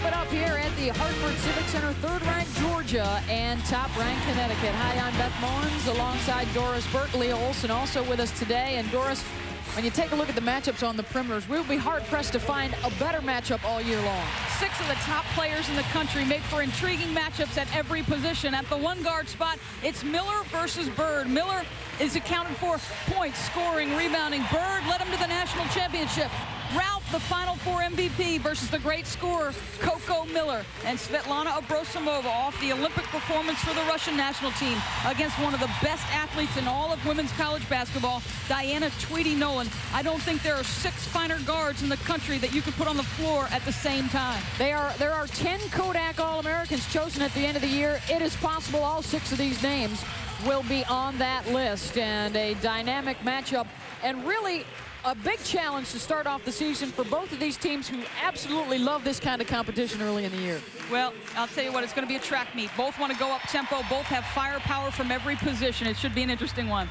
it up here at the Hartford Civic Center. Third-ranked Georgia and top-ranked Connecticut. Hi, I'm Beth Mullins alongside Doris Burke. Leah Olson also with us today. And Doris, when you take a look at the matchups on the perimeters, we'll be hard-pressed to find a better matchup all year long. 6 of the top players in the country make for intriguing matchups at every position. At the one-guard spot, it's Miller versus Bird. Miller is accounted for points, scoring, rebounding. Bird led him to the national championship. Ralph, the Final Four MVP, versus the great scorer, Coco Miller. And Svetlana Abrosimova off the Olympic performance for the Russian national team against one of the best athletes in all of women's college basketball, Diana Tweedy Nolan. I don't think there are 6 finer guards in the country that you could put on the floor at the same time. There are 10 Kodak All-Americans chosen at the end of the year. It is possible all 6 of these names will be on that list. And a dynamic matchup, and really a big challenge to start off the season for both of these teams who absolutely love this kind of competition early in the year. Well, I'll tell you what, it's going to be a track meet. Both want to go up tempo. Both have firepower from every position. It should be an interesting one.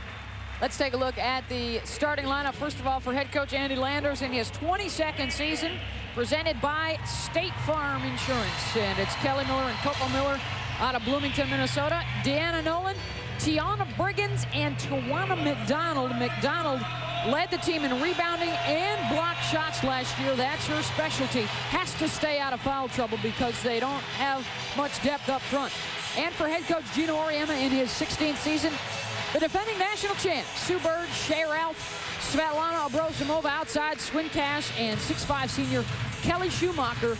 Let's take a look at the starting lineup. First of all, for head coach Andy Landers in his 22nd season, presented by State Farm Insurance. And it's Kelly Miller and Coco Miller out of Bloomington, Minnesota. Deanna Nolan, Tiana Briggins, and Tawana McDonald. McDonald led the team in rebounding and blocked shots last year. That's her specialty. Has to stay out of foul trouble because they don't have much depth up front. And for head coach Gino Auriemma in his 16th season, the defending national champ, Sue Bird, Shea Ralph, Svetlana Abrosimova outside, Swin Cash, and 6'5" senior Kelly Schumacher.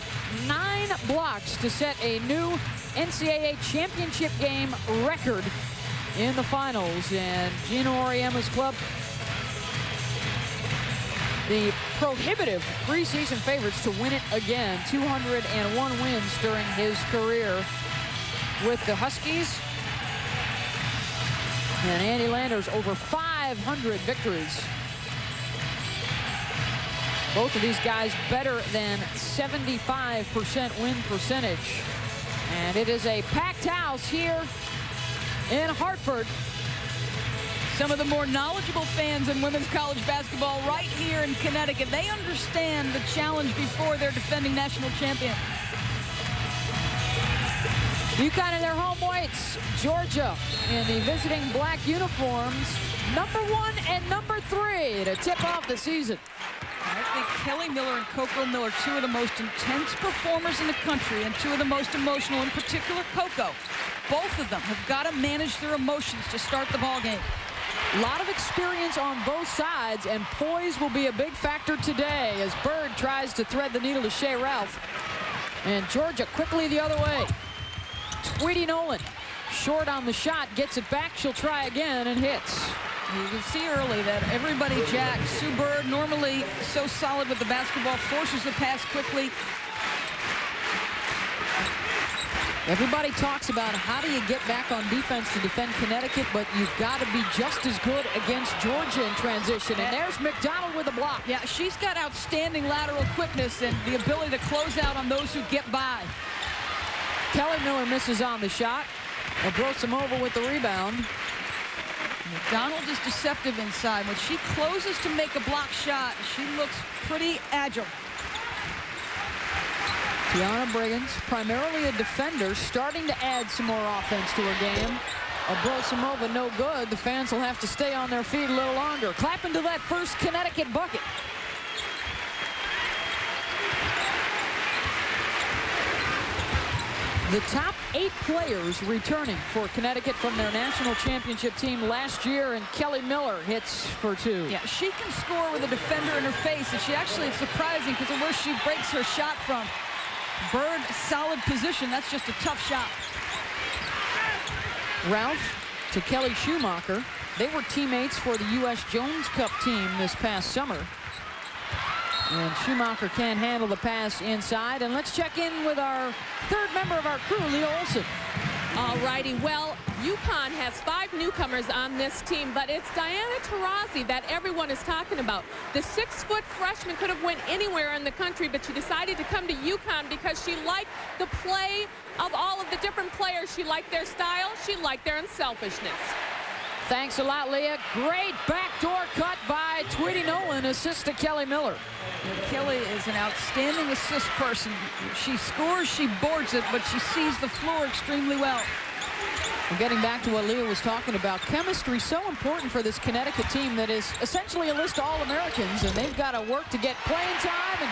9 blocks to set a new NCAA championship game record in the finals. And Gino Auriemma's club, the prohibitive preseason favorites to win it again. 201 wins during his career with the Huskies. And Andy Landers over 500 victories. Both of these guys better than 75% win percentage. And it is a packed house here in Hartford. Some of the more knowledgeable fans in women's college basketball right here in Connecticut. They understand the challenge before their defending national champion. UConn in their home whites. Georgia in the visiting black uniforms. Number 1 and number 3 to tip off the season. I think Kelly Miller and Coco Miller, 2 of the most intense performers in the country and 2 of the most emotional, in particular Coco. Both of them have got to manage their emotions to start the ball game. A lot of experience on both sides, and poise will be a big factor today as Bird tries to thread the needle to Shea Ralph. And Georgia quickly the other way. Tweedy Nolan short on the shot, gets it back. She'll try again and hits. You can see early that everybody jacks. Sue Bird, normally so solid with the basketball, forces the pass quickly. Everybody talks about how do you get back on defense to defend Connecticut, but you've got to be just as good against Georgia in transition. And there's McDonald with a block. Yeah, she's got outstanding lateral quickness and the ability to close out on those who get by. Kelly Miller misses on the shot. Abrosimova with the rebound. McDonald is deceptive inside. When she closes to make a block shot, she looks pretty agile. Tiana Briggins, primarily a defender, starting to add some more offense to her game. Abrosimova no good. The fans will have to stay on their feet a little longer. Clapping to that first Connecticut bucket. The top 8 players returning for Connecticut from their national championship team last year, and Kelly Miller hits for 2. Yeah, she can score with a defender in her face, and she actually, it's surprising because of where she breaks her shot from. Bird, solid position. That's just a tough shot. Ralph to Kelly Schumacher. They were teammates for the U.S. Jones Cup team this past summer. And Schumacher can't handle the pass inside. And let's check in with our third member of our crew, Leah Olson. All righty. Well, UConn has 5 newcomers on this team, but it's Diana Taurasi that everyone is talking about. The 6-foot freshman could have went anywhere in the country, but she decided to come to UConn because she liked the play of all of the different players. She liked their style. She liked their unselfishness. Thanks a lot, Leah. Great backdoor cut by Tweety Nolan, assist to Kelly Miller. And Kelly is an outstanding assist person. She scores, she boards it, but she sees the floor extremely well. Well, getting back to what Leah was talking about, chemistry so important for this Connecticut team that is essentially a list of All-Americans, and they've got to work to get playing time and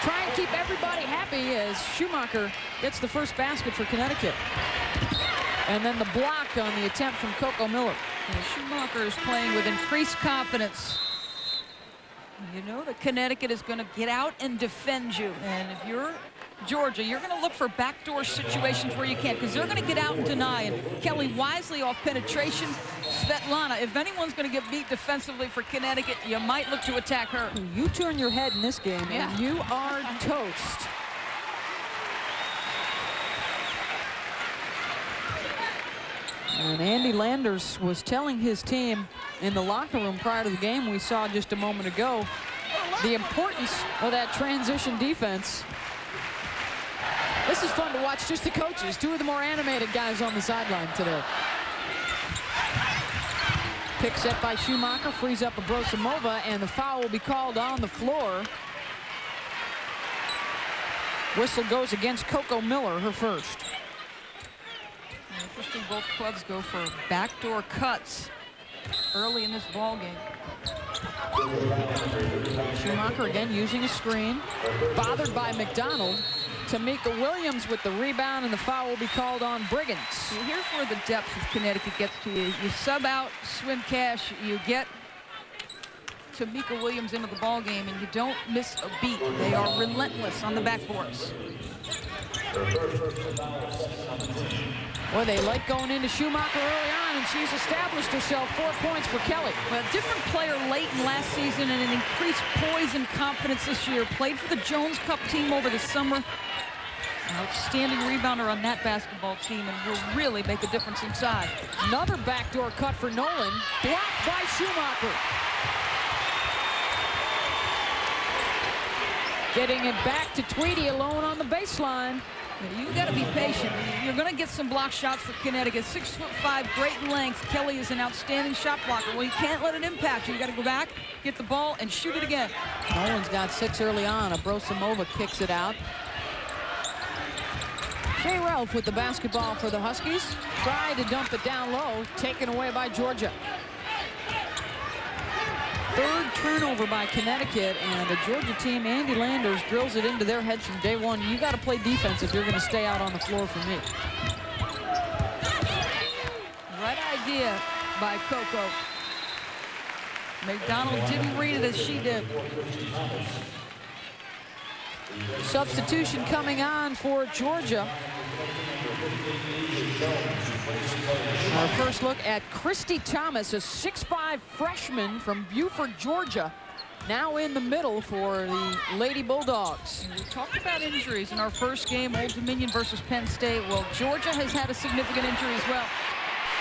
try and keep everybody happy as Schumacher gets the first basket for Connecticut. And then the block on the attempt from Coco Miller. And Schumacher is playing with increased confidence. You know that Connecticut is going to get out and defend you. And if you're Georgia, you're going to look for backdoor situations where you can't, because they're going to get out and deny. And Kelly wisely off penetration. Svetlana, if anyone's going to get beat defensively for Connecticut, you might look to attack her. You turn your head in this game, and you are toast. And Andy Landers was telling his team in the locker room prior to the game we saw just a moment ago the importance of that transition defense. This is fun to watch, just the coaches, two of the more animated guys on the sideline today. Pick set by Schumacher, frees up Abrosimova, and the foul will be called on the floor. Whistle goes against Coco Miller, her first. Interesting, both clubs go for backdoor cuts early in this ball game. Schumacher again using a screen, bothered by McDonald. Tamika Williams with the rebound, and the foul will be called on Briggins. Well, here's where the depth of Connecticut gets to you. You sub out Swin Cash, you get Tamika Williams into the ball game, and you don't miss a beat. They are relentless on the backboards. Well, they like going into Schumacher early on, and she's established herself. 4 points for Kelly. Well, a different player late in last season and an increased poise and confidence this year. Played for the Jones Cup team over the summer. An outstanding rebounder on that basketball team, and will really make a difference inside. Another backdoor cut for Nolan, blocked by Schumacher. Getting it back to Tweety alone on the baseline. You got to be patient. You're going to get some block shots for Connecticut. 6'5", great length. Kelly is an outstanding shot blocker. Well, you can't let it impact you. You got to go back, get the ball, and shoot it again. Nolan's got 6 early on. Abrosimova kicks it out. Shea Ralph with the basketball for the Huskies. Tried to dump it down low, taken away by Georgia. Third turnover by Connecticut, and the Georgia team, Andy Landers, drills it into their heads from day one. You got to play defense if you're going to stay out on the floor for me. Right idea by Coco. McDonald didn't read it as she did. Substitution coming on for Georgia. Our first look at Christy Thomas, a 6'5" freshman from Beaufort, Georgia, now in the middle for the Lady Bulldogs. We talked about injuries in our first game, Old Dominion versus Penn State. Well, Georgia has had a significant injury as well.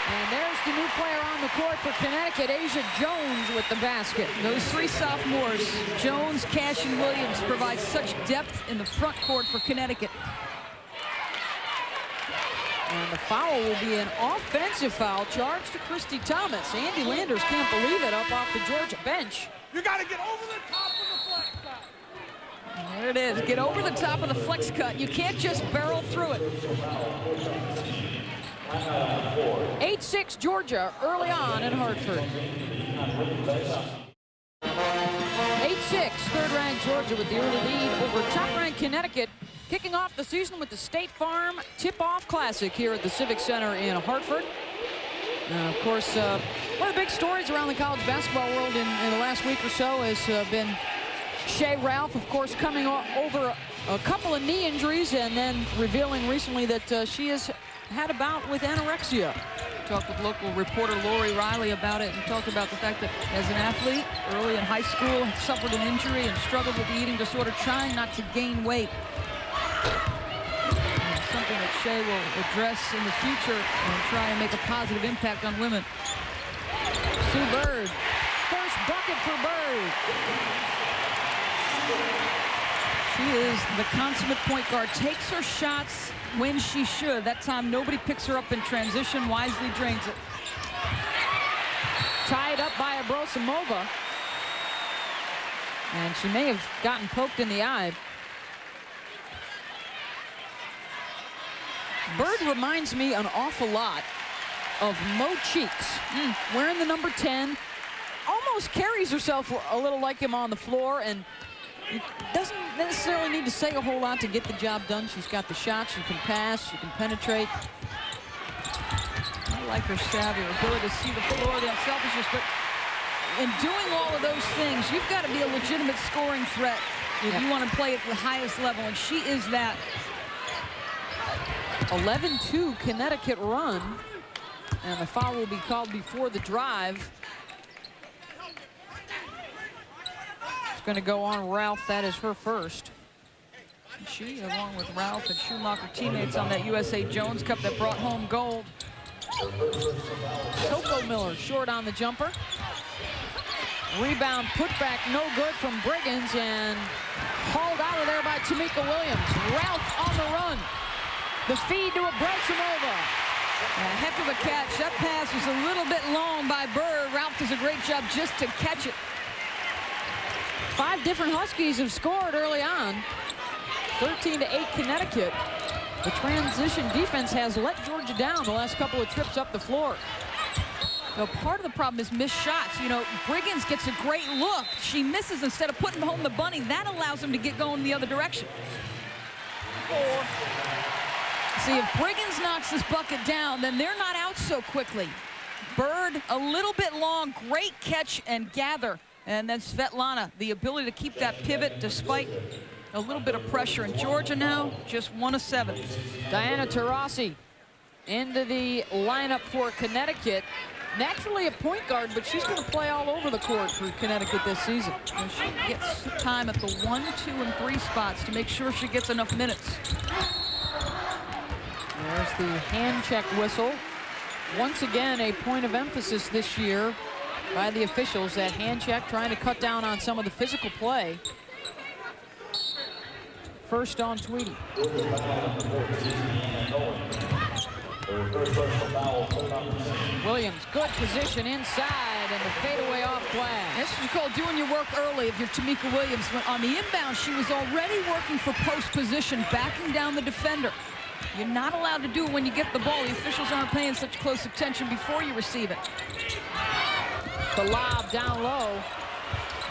And there's the new player on the court for Connecticut, Asia Jones with the basket. Those 3 sophomores, Jones, Cash, and Williams, provide such depth in the front court for Connecticut. And the foul will be an offensive foul charged to Christy Thomas. Andy Landers can't believe it up off the Georgia bench. You got to get over the top of the flex cut. There it is. Get over the top of the flex cut. You can't just barrel through it. 8-6 Georgia early on in Hartford. 8-6, third-ranked Georgia with the early lead over top-ranked Connecticut, kicking off the season with the State Farm Tip-Off Classic here at the Civic Center in Hartford. Of course, one of the big stories around the college basketball world in the last week or so has been Shea Ralph, of course, coming over a couple of knee injuries and then revealing recently that she has had a bout with anorexia. Talked with local reporter Lori Riley about it and talked about the fact that as an athlete early in high school suffered an injury and struggled with the eating disorder, trying not to gain weight. It's something that Shea will address in the future and try and make a positive impact on women. Sue Bird, first bucket for Bird. She is the consummate point guard, takes her shots when she should. That time nobody picks her up in transition, wisely drains it. up by Abrosimova. And she may have gotten poked in the eye. Bird reminds me an awful lot of Mo Cheeks, wearing the number 10. Almost carries herself a little like him on the floor, and doesn't necessarily need to say a whole lot to get the job done. She's got the shot, she can pass, she can penetrate. I like her savvy, her ability to see the floor, the unselfishness, but in doing all of those things, you've got to be a legitimate scoring threat if you want to play at the highest level, and she is that. 11-2 Connecticut run, and the foul will be called before the drive. It's going to go on Ralph. That is her first. And she, along with Ralph and Schumacher, teammates on that USA Jones Cup that brought home gold. Coco Miller short on the jumper. Rebound put back, no good from Briggins, and hauled out of there by Tamika Williams. Ralph on the run. The feed to Abrosimova. A heck of a catch. That pass was a little bit long by Bird. Ralph does a great job just to catch it. 5 different Huskies have scored early on. 13-8 Connecticut. The transition defense has let Georgia down the last couple of trips up the floor. Now, part of the problem is missed shots. You know, Briggins gets a great look. She misses instead of putting home the bunny. That allows him to get going the other direction. 4. See, if Briggins knocks this bucket down, then they're not out so quickly. Bird, a little bit long, great catch and gather. And then Svetlana, the ability to keep that pivot despite a little bit of pressure. And Georgia now just 1 of 7. Diana Taurasi into the lineup for Connecticut. Naturally a point guard, but she's going to play all over the court for Connecticut this season. And she gets time at the 1, 2, and 3 spots to make sure she gets enough minutes. There's the hand check whistle. Once again, a point of emphasis this year by the officials, that hand check, trying to cut down on some of the physical play. First on Tweedy. Williams, good position inside, and the fadeaway off glass. This is called doing your work early if you're Tamika Williams. On the inbound, she was already working for post position, backing down the defender. You're not allowed to do it when you get the ball. The officials aren't paying such close attention before you receive it. The lob down low.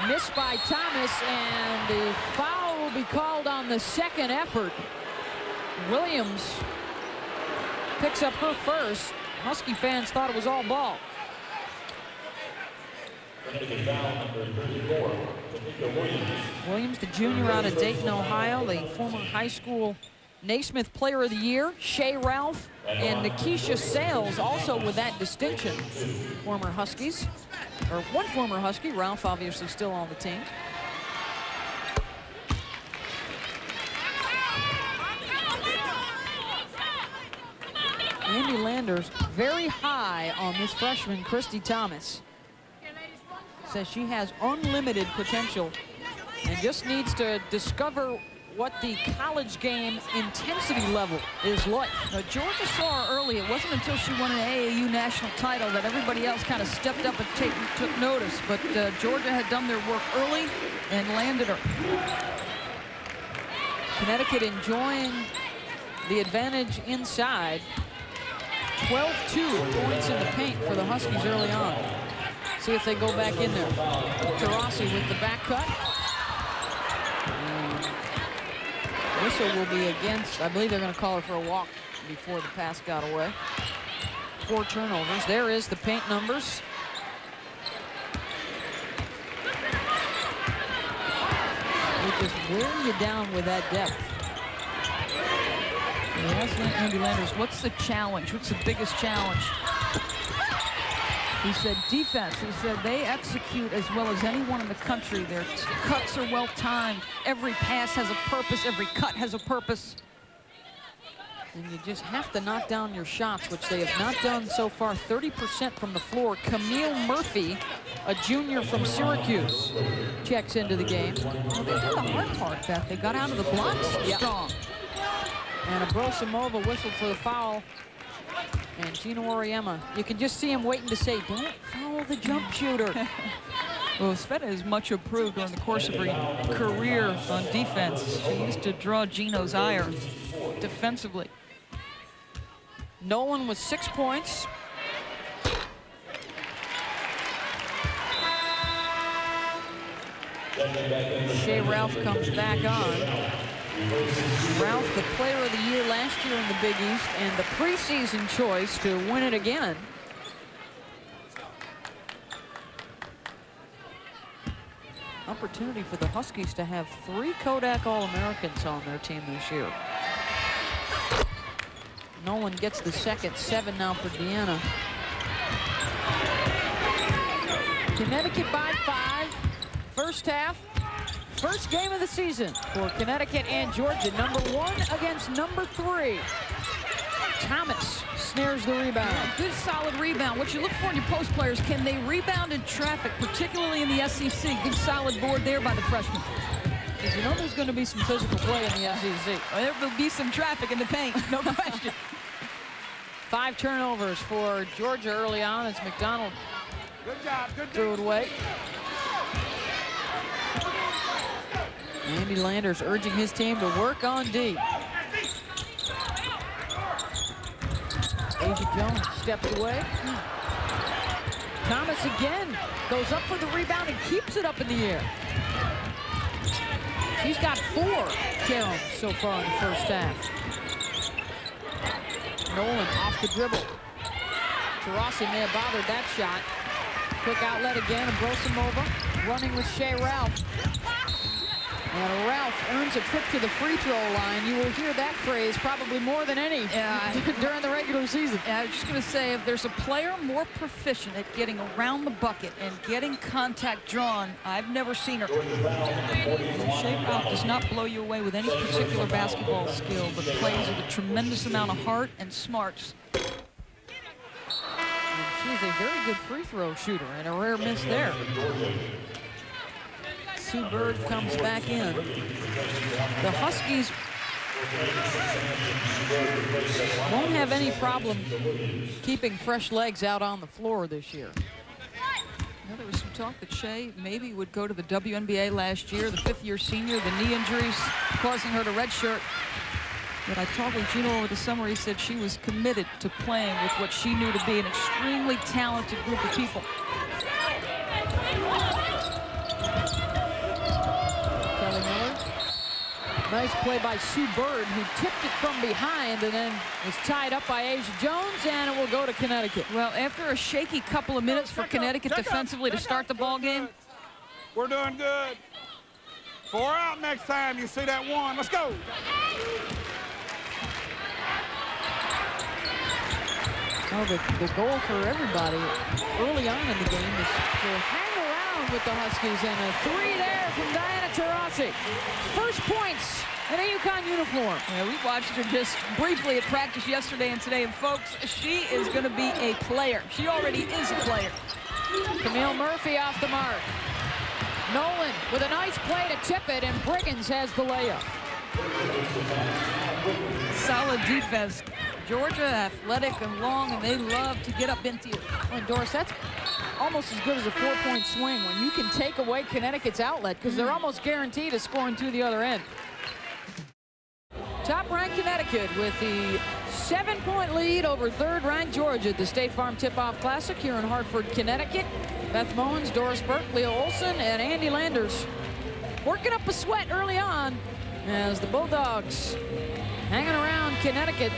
Missed by Thomas, and the foul will be called on the second effort. Williams picks up her first. Husky fans thought it was all ball. Williams, the junior out of Dayton, Ohio, the former high school Naismith Player of the Year. Shea Ralph and Nikisha Sales also with that distinction. Former Huskies, or one former Husky. Ralph obviously still on the team. Andy Landers very high on this freshman, Christy Thomas. Says she has unlimited potential and just needs to discover what the college game intensity level is like. Now, Georgia saw her early. It wasn't until she won an AAU national title that everybody else kind of stepped up and took notice. But Georgia had done their work early and landed her. Connecticut enjoying the advantage inside. 12-2 points in the paint for the Huskies early on. See if they go back in there. Taurasi with the back cut. Whistle will be against, I believe they're going to call her for a walk before the pass got away. 4 turnovers. There is the paint numbers. They just wear you down with that depth. He asked Andy Landers, what's the challenge? What's the biggest challenge? He said defense. He said they execute as well as anyone in the country. Their cuts are well timed. Every pass has a purpose. Every cut has a purpose. And you just have to knock down your shots, which they have not done so far. 30% from the floor. Camille Murphy, a junior from Syracuse, checks into the game. Well, they did the hard part, Beth. They got out of the blocks strong. And Abrosimova whistled for the foul. And Gino Auriemma, you can just see him waiting to say, don't follow the jump shooter. Well, Sveta is much improved during the course of her career on defense. She used to draw Gino's ire defensively. Nolan with 6 points. Shea Ralph comes back on. Ralph, the player of the year last year in the Big East and the preseason choice to win it again. Opportunity for the Huskies to have 3 Kodak All-Americans on their team this year. Nolan gets the second, 7 now for Deanna. Connecticut by 5, first half. First game of the season for Connecticut and Georgia. Number 1 against number 3. Thomas snares the rebound. Yeah, good solid rebound. What you look for in your post players, can they rebound in traffic, particularly in the SEC? Good solid board there by the freshman. Because you know there's going to be some physical play in the SEC. There will be some traffic in the paint, no question. 5 turnovers for Georgia early on as McDonald Good job. Good threw it job. away. Andy Landers urging his team to work on D. Asia Jones steps away. Thomas again goes up for the rebound and keeps it up in the air. She's got 4 kills so far in the first half. Nolan off the dribble. Taurasi may have bothered that shot. Quick outlet again, and Brosimova running with Shea Ralph. And Ralph earns a trip to the free throw line. You will hear that phrase probably more than any during the regular season. I was just going to say, if there's a player more proficient at getting around the bucket and getting contact drawn, I've never seen her. Shea Ralph does not blow you away with any particular basketball skill, but plays with a tremendous amount of heart and smarts. And she's a very good free throw shooter, and a rare miss there. Sue Bird comes back in. The Huskies won't have any problem keeping fresh legs out on the floor this year. Well, there was some talk that Shea maybe would go to the WNBA last year, the 5th-year senior, the knee injuries causing her to redshirt. But I talked with Gino over the summer. He said she was committed to playing with what she knew to be an extremely talented group of people. Nice play by Sue Bird, who tipped it from behind and then was tied up by Asia Jones, and it will go to Connecticut. Well, after a shaky couple of minutes for Connecticut defensively to start the ball game. We're doing good. 4 out next time. You see that 1. Let's go. Well, the goal for everybody early on in the game is to hang around with the Huskies, and a 3 there from Diana Taurasi. First points in a UConn uniform. Yeah, we watched her just briefly at practice yesterday and today, and folks, she is going to be a player. She already is a player. Camille Murphy off the mark. Nolan with a nice play to tip it, and Briggins has the layup. Solid defense. Georgia athletic and long, and they love to get up into you. And Doris, that's almost as good as a 4-point swing when you can take away Connecticut's outlet, because they're almost guaranteed of scoring through the other end. Top-ranked Connecticut with the 7-point lead over 3rd-ranked Georgia at the State Farm Tip-Off Classic here in Hartford, Connecticut. Beth Mowens, Doris Burke, Leo Olson, and Andy Landers working up a sweat early on as the Bulldogs hanging around Connecticut.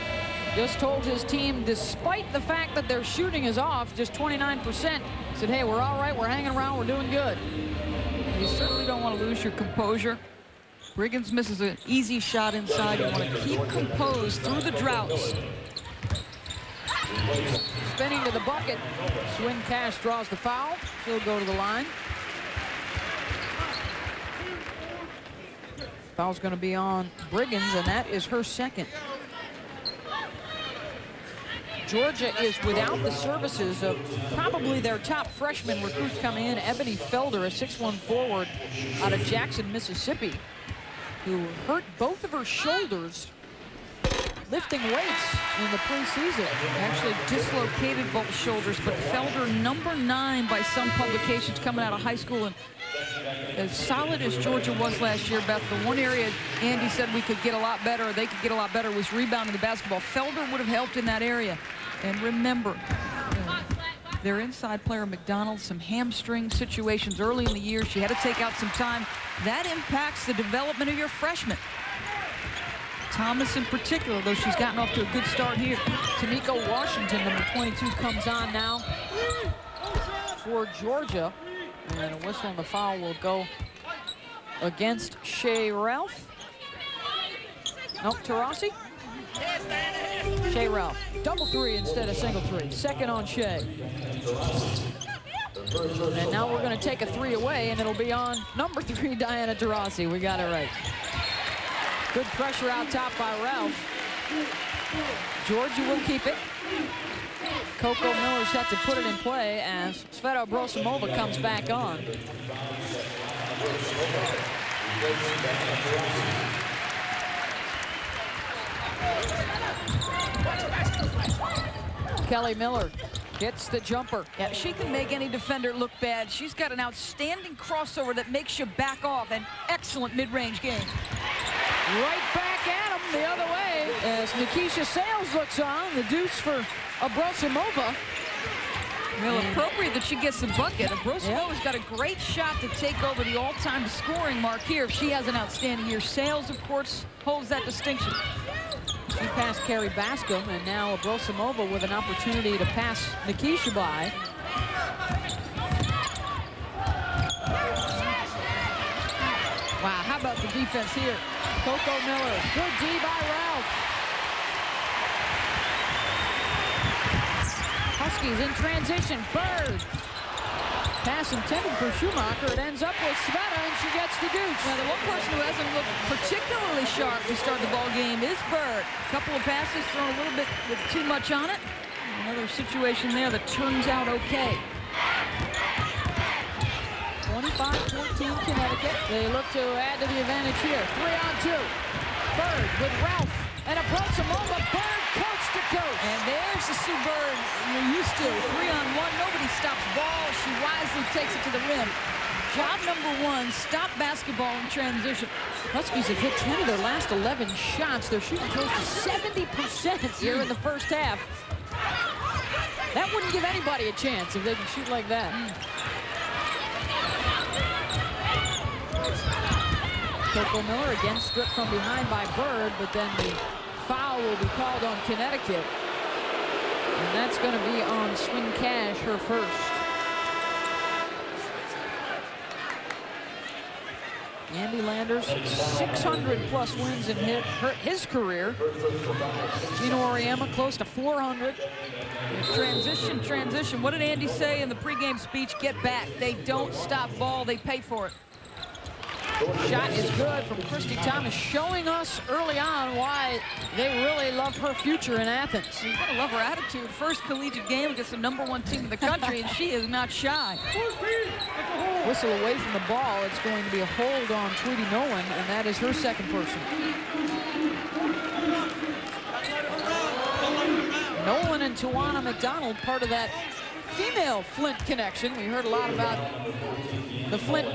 Just told his team, despite the fact that their shooting is off, just 29%, said, hey, we're all right, we're hanging around, we're doing good. You certainly don't want to lose your composure. Briggins misses an easy shot inside. You want to keep composed through the droughts. Spinning to the bucket. Swin Cash draws the foul. She'll go to the line. Foul's going to be on Briggins, and that is her second. Georgia is without the services of probably their top freshman recruit coming in, Ebony Felder, a 6'1" forward out of Jackson, Mississippi, who hurt both of her shoulders lifting weights in the preseason. Actually dislocated both shoulders, but Felder #9 by some publications coming out of high school. And as solid as Georgia was last year, Beth, the one area Andy said we could get a lot better, or they could get a lot better, was rebounding the basketball. Felder would have helped in that area. And remember, their inside player, McDonald, some hamstring situations early in the year. She had to take out some time. That impacts the development of your freshmen. Thomas in particular, though she's gotten off to a good start here. Tamiko Washington, number 22, comes on now for Georgia. And a whistle on the foul will go against Shea Ralph. Nope, Taurasi. Shea Ralph. Double three instead of single three. Second on Shea. And now we're going to take a three away, and it'll be on number 3, Diana Taurasi. We got it right. Good pressure out top by Ralph. Georgia will keep it. Coco Miller's had to put it in play as Sveta Brosimova comes back on. Kelly Miller gets the jumper. Yeah, she can make any defender look bad. She's got an outstanding crossover that makes you back off. An excellent mid-range game. Right back at him the other way as Nikisha Sales looks on. The deuce for Brosimova. Well, appropriate that she gets the bucket. Brosimova's got a great shot to take over the all-time scoring mark here if she has an outstanding year. Sales, of course, holds that distinction. She passed Carrie Bascom, and now Brosimova with an opportunity to pass Nikisha by. Wow, how about the defense here? Coco Miller, good D by Ralph. Huskies in transition, Bird. Pass intended for Schumacher. It ends up with Sveta, and she gets the deuce. Now, the one person who hasn't looked particularly sharp to start the ball game is Bird. A couple of passes thrown a little bit with too much on it. Another situation there that turns out okay. 25-14 Connecticut. They look to add to the advantage here. 3-on-2. Bird with Ralph and a Brosimova. Bird coast to coast. And there's the Sue Bird you're used to. 3-on-1. Nobody stops ball. She wisely takes it to the rim. Job number 1, stop basketball in transition. Huskies have hit 10 of their last 11 shots. They're shooting close to 70% here in the first half. That wouldn't give anybody a chance if they can shoot like that. Coco Miller again stripped from behind by Bird, but then the foul will be called on Connecticut. And that's going to be on Swin Cash, her first. Andy Landers, 600-plus wins in his career. Gino Auriemma close to 400. Transition. What did Andy say in the pregame speech? Get back. They don't stop ball. They pay for it. Shot is good from Christy Thomas, showing us early on why they really love her future in Athens. You've got to love her attitude. First collegiate game against the #1 team in the country, and she is not shy. Whistle away from the ball. It's going to be a hold on Tweety Nolan, and that is her second person. Nolan and Tawana McDonald, part of that female Flint connection. We heard a lot about the Flint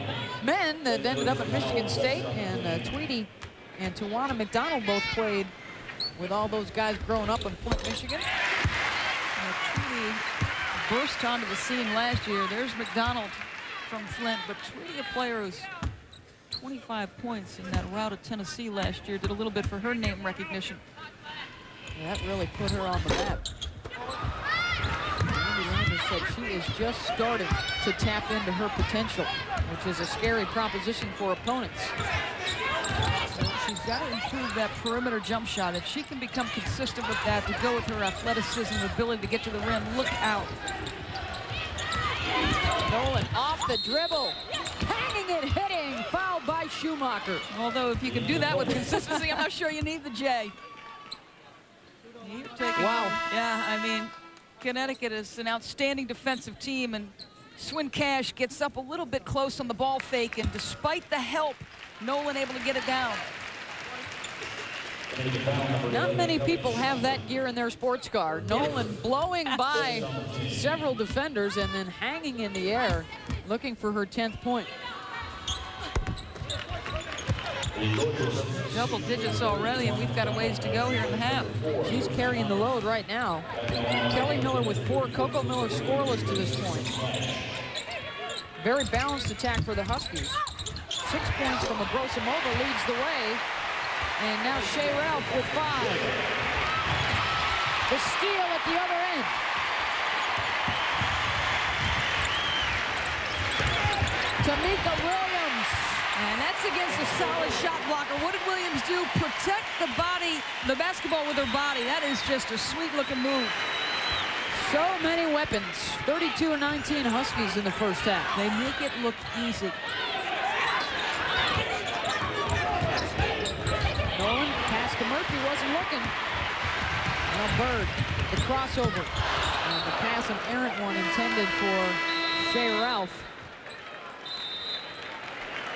men that ended up at Michigan State, and Tweety and Tawana McDonald both played with all those guys growing up in Flint, Michigan. Tweety burst onto the scene last year. There's McDonald from Flint, but Tweety, a player who's 25 points in that route of Tennessee last year, did a little bit for her name recognition. Yeah, that really put her on the map. Andy Landers said she is just starting to tap into her potential, which is a scary proposition for opponents. So she's got to improve that perimeter jump shot. If she can become consistent with that, to go with her athleticism, her ability to get to the rim, look out. Nolan off the dribble, hanging it, hitting, fouled by Schumacher. Although if you can do that with consistency, I'm not sure you need the J. Wow. Yeah, I mean, Connecticut is an outstanding defensive team, and Swin Cash gets up a little bit close on the ball fake, and despite the help, Nolan able to get it down. Not many people have that gear in their sports car. Nolan blowing by several defenders and then hanging in the air, looking for her 10th point. Double digits already, and we've got a ways to go here in the half. She's carrying the load right now. Kelly Miller with 4. Coco Miller scoreless to this point. Very balanced attack for the Huskies. 6 points from Agrosimova leads the way. And now Shea Ralph with 5. The steal at the other end. Tamika Williams. And that's against a solid shot blocker. What did Williams do? Protect the body, the basketball with her body. That is just a sweet-looking move. So many weapons. 32-19 Huskies in the first half. They make it look easy. Nolan, pass to Murphy, wasn't looking. Now Bird, the crossover. And the pass, an errant one intended for Shea Ralph.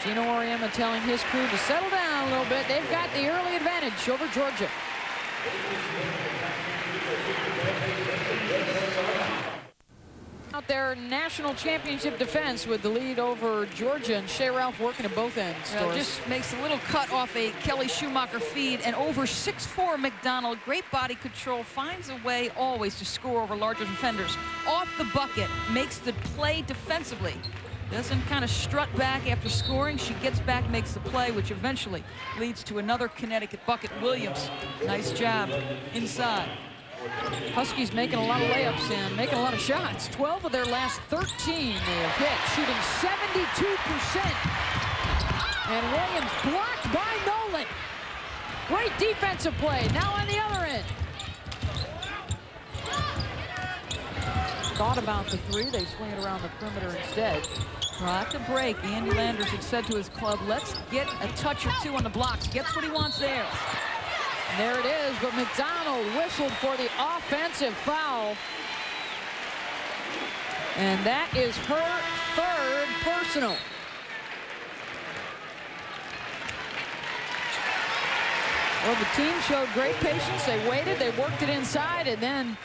Gino Auriemma telling his crew to settle down a little bit. They've got the early advantage over Georgia. Out their national championship defense with the lead over Georgia, and Shea Ralph working at both ends. Well, just makes a little cut off a Kelly Schumacher feed, and over 6'4" McDonald, great body control, finds a way always to score over larger defenders. Off the bucket, makes the play defensively. Doesn't kind of strut back after scoring. She gets back, makes the play, which eventually leads to another Connecticut bucket. Williams, nice job inside. Huskies making a lot of layups and making a lot of shots. 12 of their last 13 they have hit, shooting 72%. And Williams blocked by Nolan. Great defensive play. Now on the other end. Thought about the 3. They swing it around the perimeter instead. Well, after break, Andy Landers had said to his club, let's get a touch or 2 on the blocks. Gets what he wants there. And there it is, but McDonald whistled for the offensive foul. And that is her 3rd personal. Well, the team showed great patience. They waited, they worked it inside, and then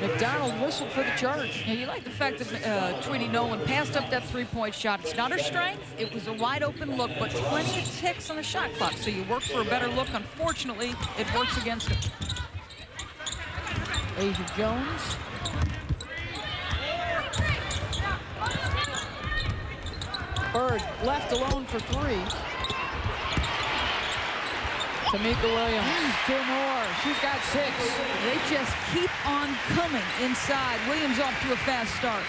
McDonald whistled for the charge. Yeah, you like the fact that Tweety Nolan passed up that 3-point shot. It's not her strength. It was a wide open look, but plenty of ticks on the shot clock. So you work for a better look. Unfortunately, it works against her. Asia Jones. Bird left alone for 3. Tamika Williams, 2 more. She's got 6. They just keep on coming inside. Williams off to a fast start.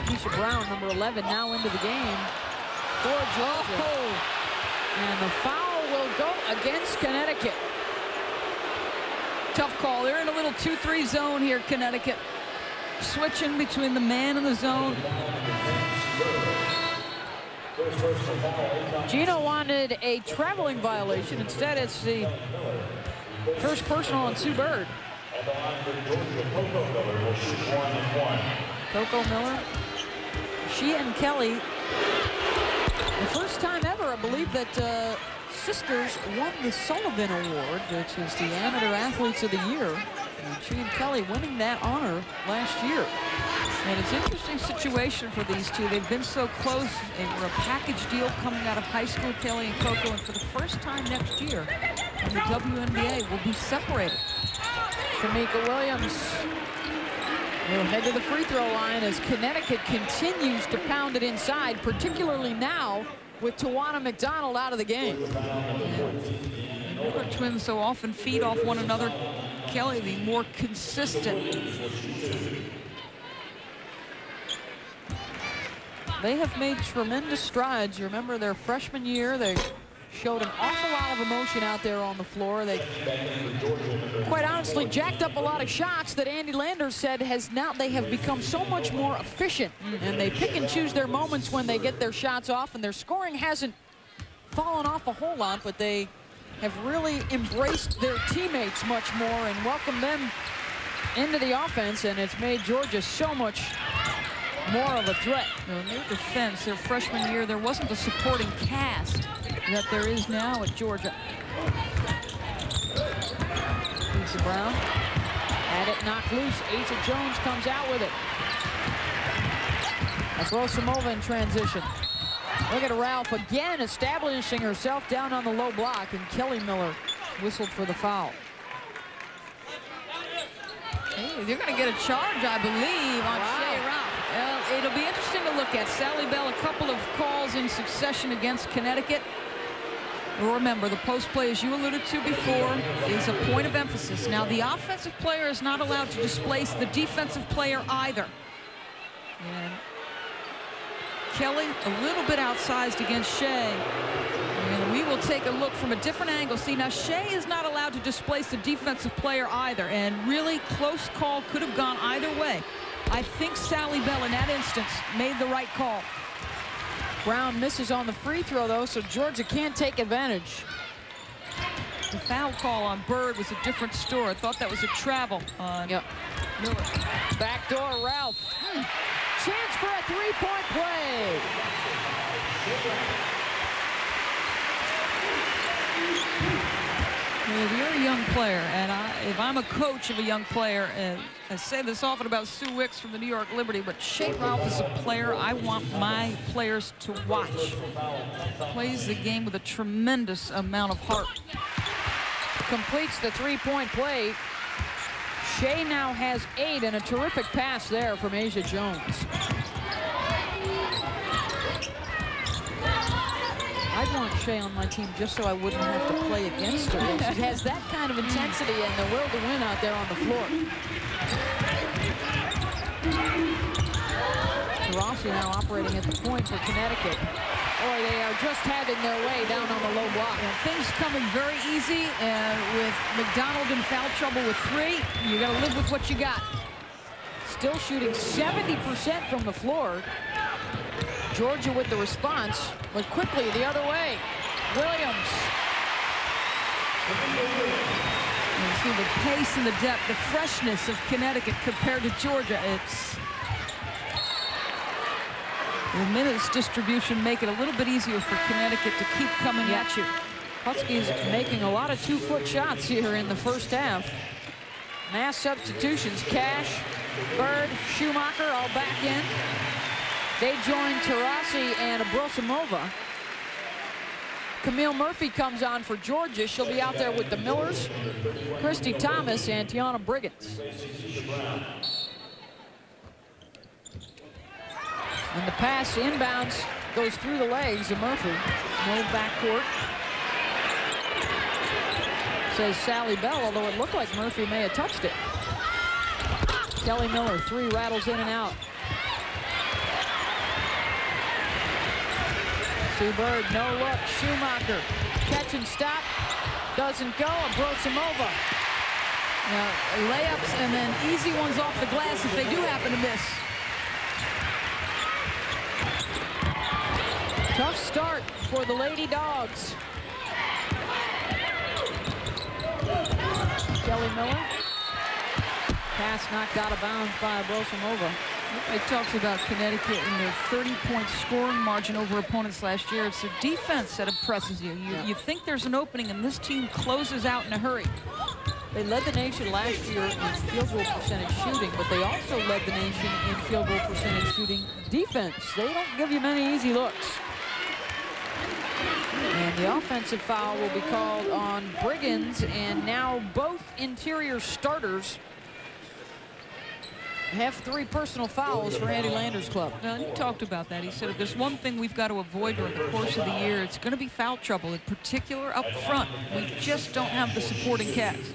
Keisha Brown, number 11, now into the game for Georgia. Oh. And the foul will go against Connecticut. Tough call. They're in a little 2-3 zone here, Connecticut. Switching between the man and the zone. Gino wanted a traveling violation. Instead, it's the first personal on Sue Bird. Coco Miller. She and Kelly, the first time ever, I believe, that sisters won the Sullivan Award, which is the Amateur Athletes of the Year. And she and Kelly winning that honor last year. And it's an interesting situation for these two. They've been so close. They were a package deal coming out of high school, Kelly and Coco, and for the first time next year in the WNBA will be separated. Tamika Williams will head to the free throw line as Connecticut continues to pound it inside, particularly now with Tawana McDonald out of the game. The Miller twins so often feed off one another. Kelly, the more consistent. They have made tremendous strides. You remember their freshman year, they showed an awful lot of emotion out there on the floor. They, quite honestly, jacked up a lot of shots that Andy Landers said they have become so much more efficient. And they pick and choose their moments when they get their shots off, and their scoring hasn't fallen off a whole lot, but they have really embraced their teammates much more and welcomed them into the offense, and it's made Georgia so much more of a threat. In their defense, their freshman year, there wasn't the supporting cast that there is now at Georgia. Lisa Brown had it knocked loose. Asa Jones comes out with it. Abrosimova in transition. Look at Ralph again establishing herself down on the low block, and Kelly Miller whistled for the foul. Hey, they're going to get a charge, I believe, on Shea Ralph. It'll be interesting to look at. Sally Bell, a couple of calls in succession against Connecticut. Remember, the post play, as you alluded to before, is a point of emphasis. Now, the offensive player is not allowed to displace the defensive player either. And Kelly a little bit outsized against Shea. And we will take a look from a different angle. See, now Shea is not allowed to displace the defensive player either. And really close call, could have gone either way. I think Sally Bell in that instance made the right call. Brown misses on the free throw, though, so Georgia can't take advantage. The foul call on Bird was a different story. I thought that was a travel on Miller. Backdoor Ralph. Chance for a three-point play. If you're a young player, and if I'm a coach of a young player, and I say this often about Sue Wicks from the New York Liberty, but Shea Ralph is a player I want my players to watch. Plays the game with a tremendous amount of heart. Completes the three-point play. Shea now has 8, and a terrific pass there from Asa Jones. I'd want Shea on my team just so I wouldn't have to play against her. She has that kind of intensity and the will to win out there on the floor. Rossi now operating at the point for Connecticut. Boy, they are just having their way down on the low block. And things coming very easy, and with McDonald in foul trouble with 3, you got to live with what you got. Still shooting 70% from the floor. Georgia with the response, but quickly the other way. Williams. You see the pace and the depth, the freshness of Connecticut compared to Georgia. It's the minutes distribution make it a little bit easier for Connecticut to keep coming at you. Huskies making a lot of 2-foot shots here in the first half. Mass substitutions. Cash, Bird, Schumacher all back in. They join Taurasi and Abrosimova. Camille Murphy comes on for Georgia. She'll be out there with the Millers, Christy Thomas, and Tiana Briggins. And the pass inbounds goes through the legs of Murphy. No backcourt. Says Sally Bell, although it looked like Murphy may have touched it. Kelly Miller, 3 rattles in and out. Sue Bird, no look. Schumacher, catch and stop. Doesn't go. Abrosimova. Now, layups and then easy ones off the glass if they do happen to miss. Tough start for the Lady Dogs. Kelly Miller. Pass knocked out of bounds by Abrosimova. It talks about Connecticut and their 30-point scoring margin over opponents last year. It's their defense that impresses you. You think there's an opening, and this team closes out in a hurry. They led the nation last year in field goal percentage shooting, but they also led the nation in field goal percentage shooting defense. They don't give you many easy looks. And the offensive foul will be called on Briggins, and now both interior starters have 3 personal fouls for Andy Lander's club. Well, he talked about that. He said if there's one thing we've got to avoid during the course of the year, it's going to be foul trouble, in particular up front. We just don't have the supporting cast.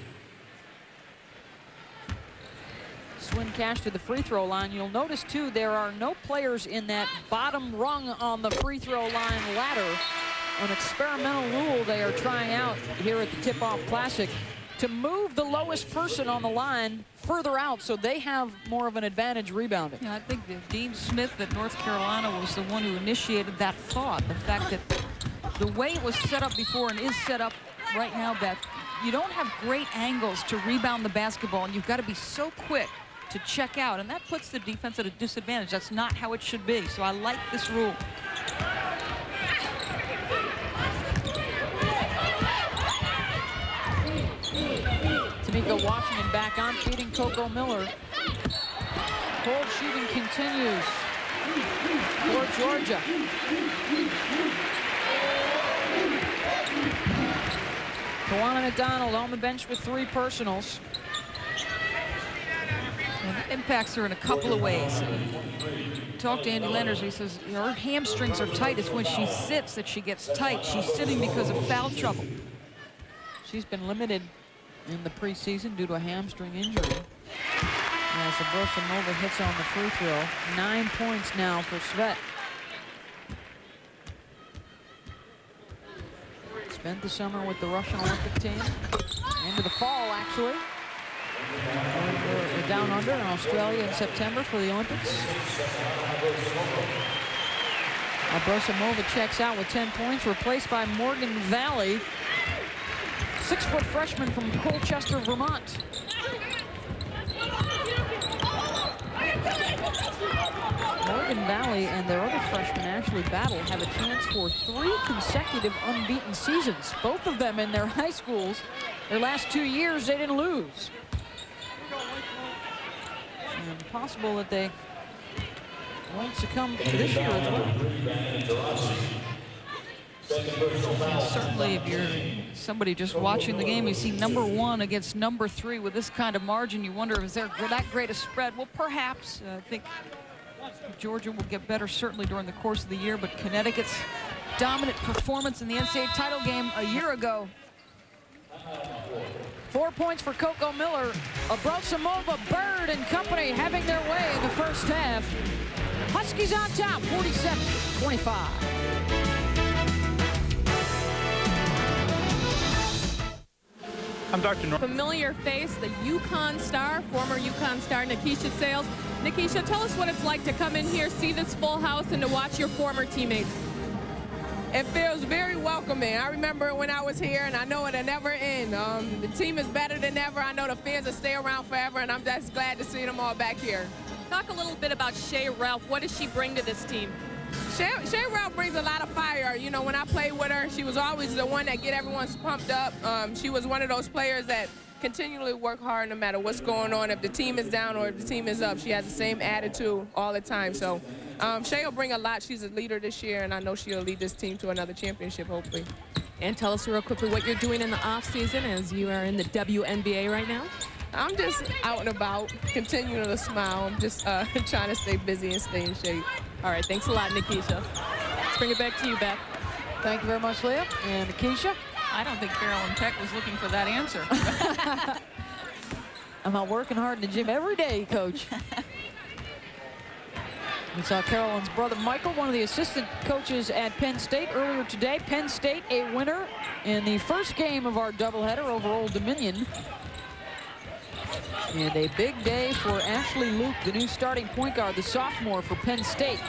Swin Cash to the free throw line. You'll notice, too, there are no players in that bottom rung on the free throw line ladder. An experimental rule they are trying out here at the Tip-Off Classic to move the lowest person on the line further out so they have more of an advantage rebounding. Yeah, I think that Dean Smith at North Carolina was the one who initiated that thought. The fact that the way it was set up before and is set up right now, that you don't have great angles to rebound the basketball, and you've got to be so quick to check out, and that puts the defense at a disadvantage. That's not how it should be, so I like this rule. Tamika Washington back on, feeding Coco Miller. Cold shooting continues for Georgia. Tawana McDonald on the bench with 3 personals. And that impacts her in a couple of ways. Talk to Andy Landers, he says her hamstrings are tight. It's when she sits that she gets tight. She's sitting because of foul trouble. She's been limited in the preseason due to a hamstring injury. As Abrosimova hits on the free throw. 9 points now for Svet. Spent the summer with the Russian Olympic team. Into the fall, actually. We're down under in Australia in September for the Olympics. Abrosimova checks out with 10 points, replaced by Morgan Valley, 6-foot freshman from Colchester, Vermont. Morgan Valley and their other freshmen actually have a chance for 3 consecutive unbeaten seasons. Both of them in their high schools. Their last 2 years, they didn't lose. And possible that they won't succumb this year as well. Certainly, if you're somebody just watching the game, you see number 1 against number 3 with this kind of margin, you wonder, is there that great a spread? Well, perhaps. I think Georgia will get better certainly during the course of the year, but Connecticut's dominant performance in the NCAA title game a year ago. 4 points for Coco Miller. Abrosimova, Bird, and company having their way in the first half. Huskies on top, 47-25. I'm Dr. Norman. Familiar face, the UConn star, former UConn star, Nikisha Sales. Nikisha, tell us what it's like to come in here, see this full house, and to watch your former teammates. It feels very welcoming. I remember when I was here, and I know it'll never end. The team is better than ever. I know the fans will stay around forever, and I'm just glad to see them all back here. Talk a little bit about Shea Ralph. What does she bring to this team? Shea Ralph brings a lot of fire. You know, when I played with her, she was always the one that get everyone pumped up. She was one of those players that continually work hard no matter what's going on. If the team is down or if the team is up, she has the same attitude all the time. So Shea will bring a lot. She's a leader this year, and I know she'll lead this team to another championship, hopefully. And tell us real quickly what you're doing in the off season as you are in the WNBA right now. I'm just out and about, continuing to smile. I'm just trying to stay busy and stay in shape. All right, thanks a lot, Nikisha. Let's bring it back to you, Beth. Thank you very much, Leah. And Nikisha? I don't think Carolyn Peck was looking for that answer. I'm out working hard in the gym every day, Coach. We saw Carolyn's brother Michael, one of the assistant coaches at Penn State earlier today. Penn State a winner in the first game of our doubleheader over Old Dominion. And a big day for Ashley Luke, the new starting point guard, the sophomore for Penn State.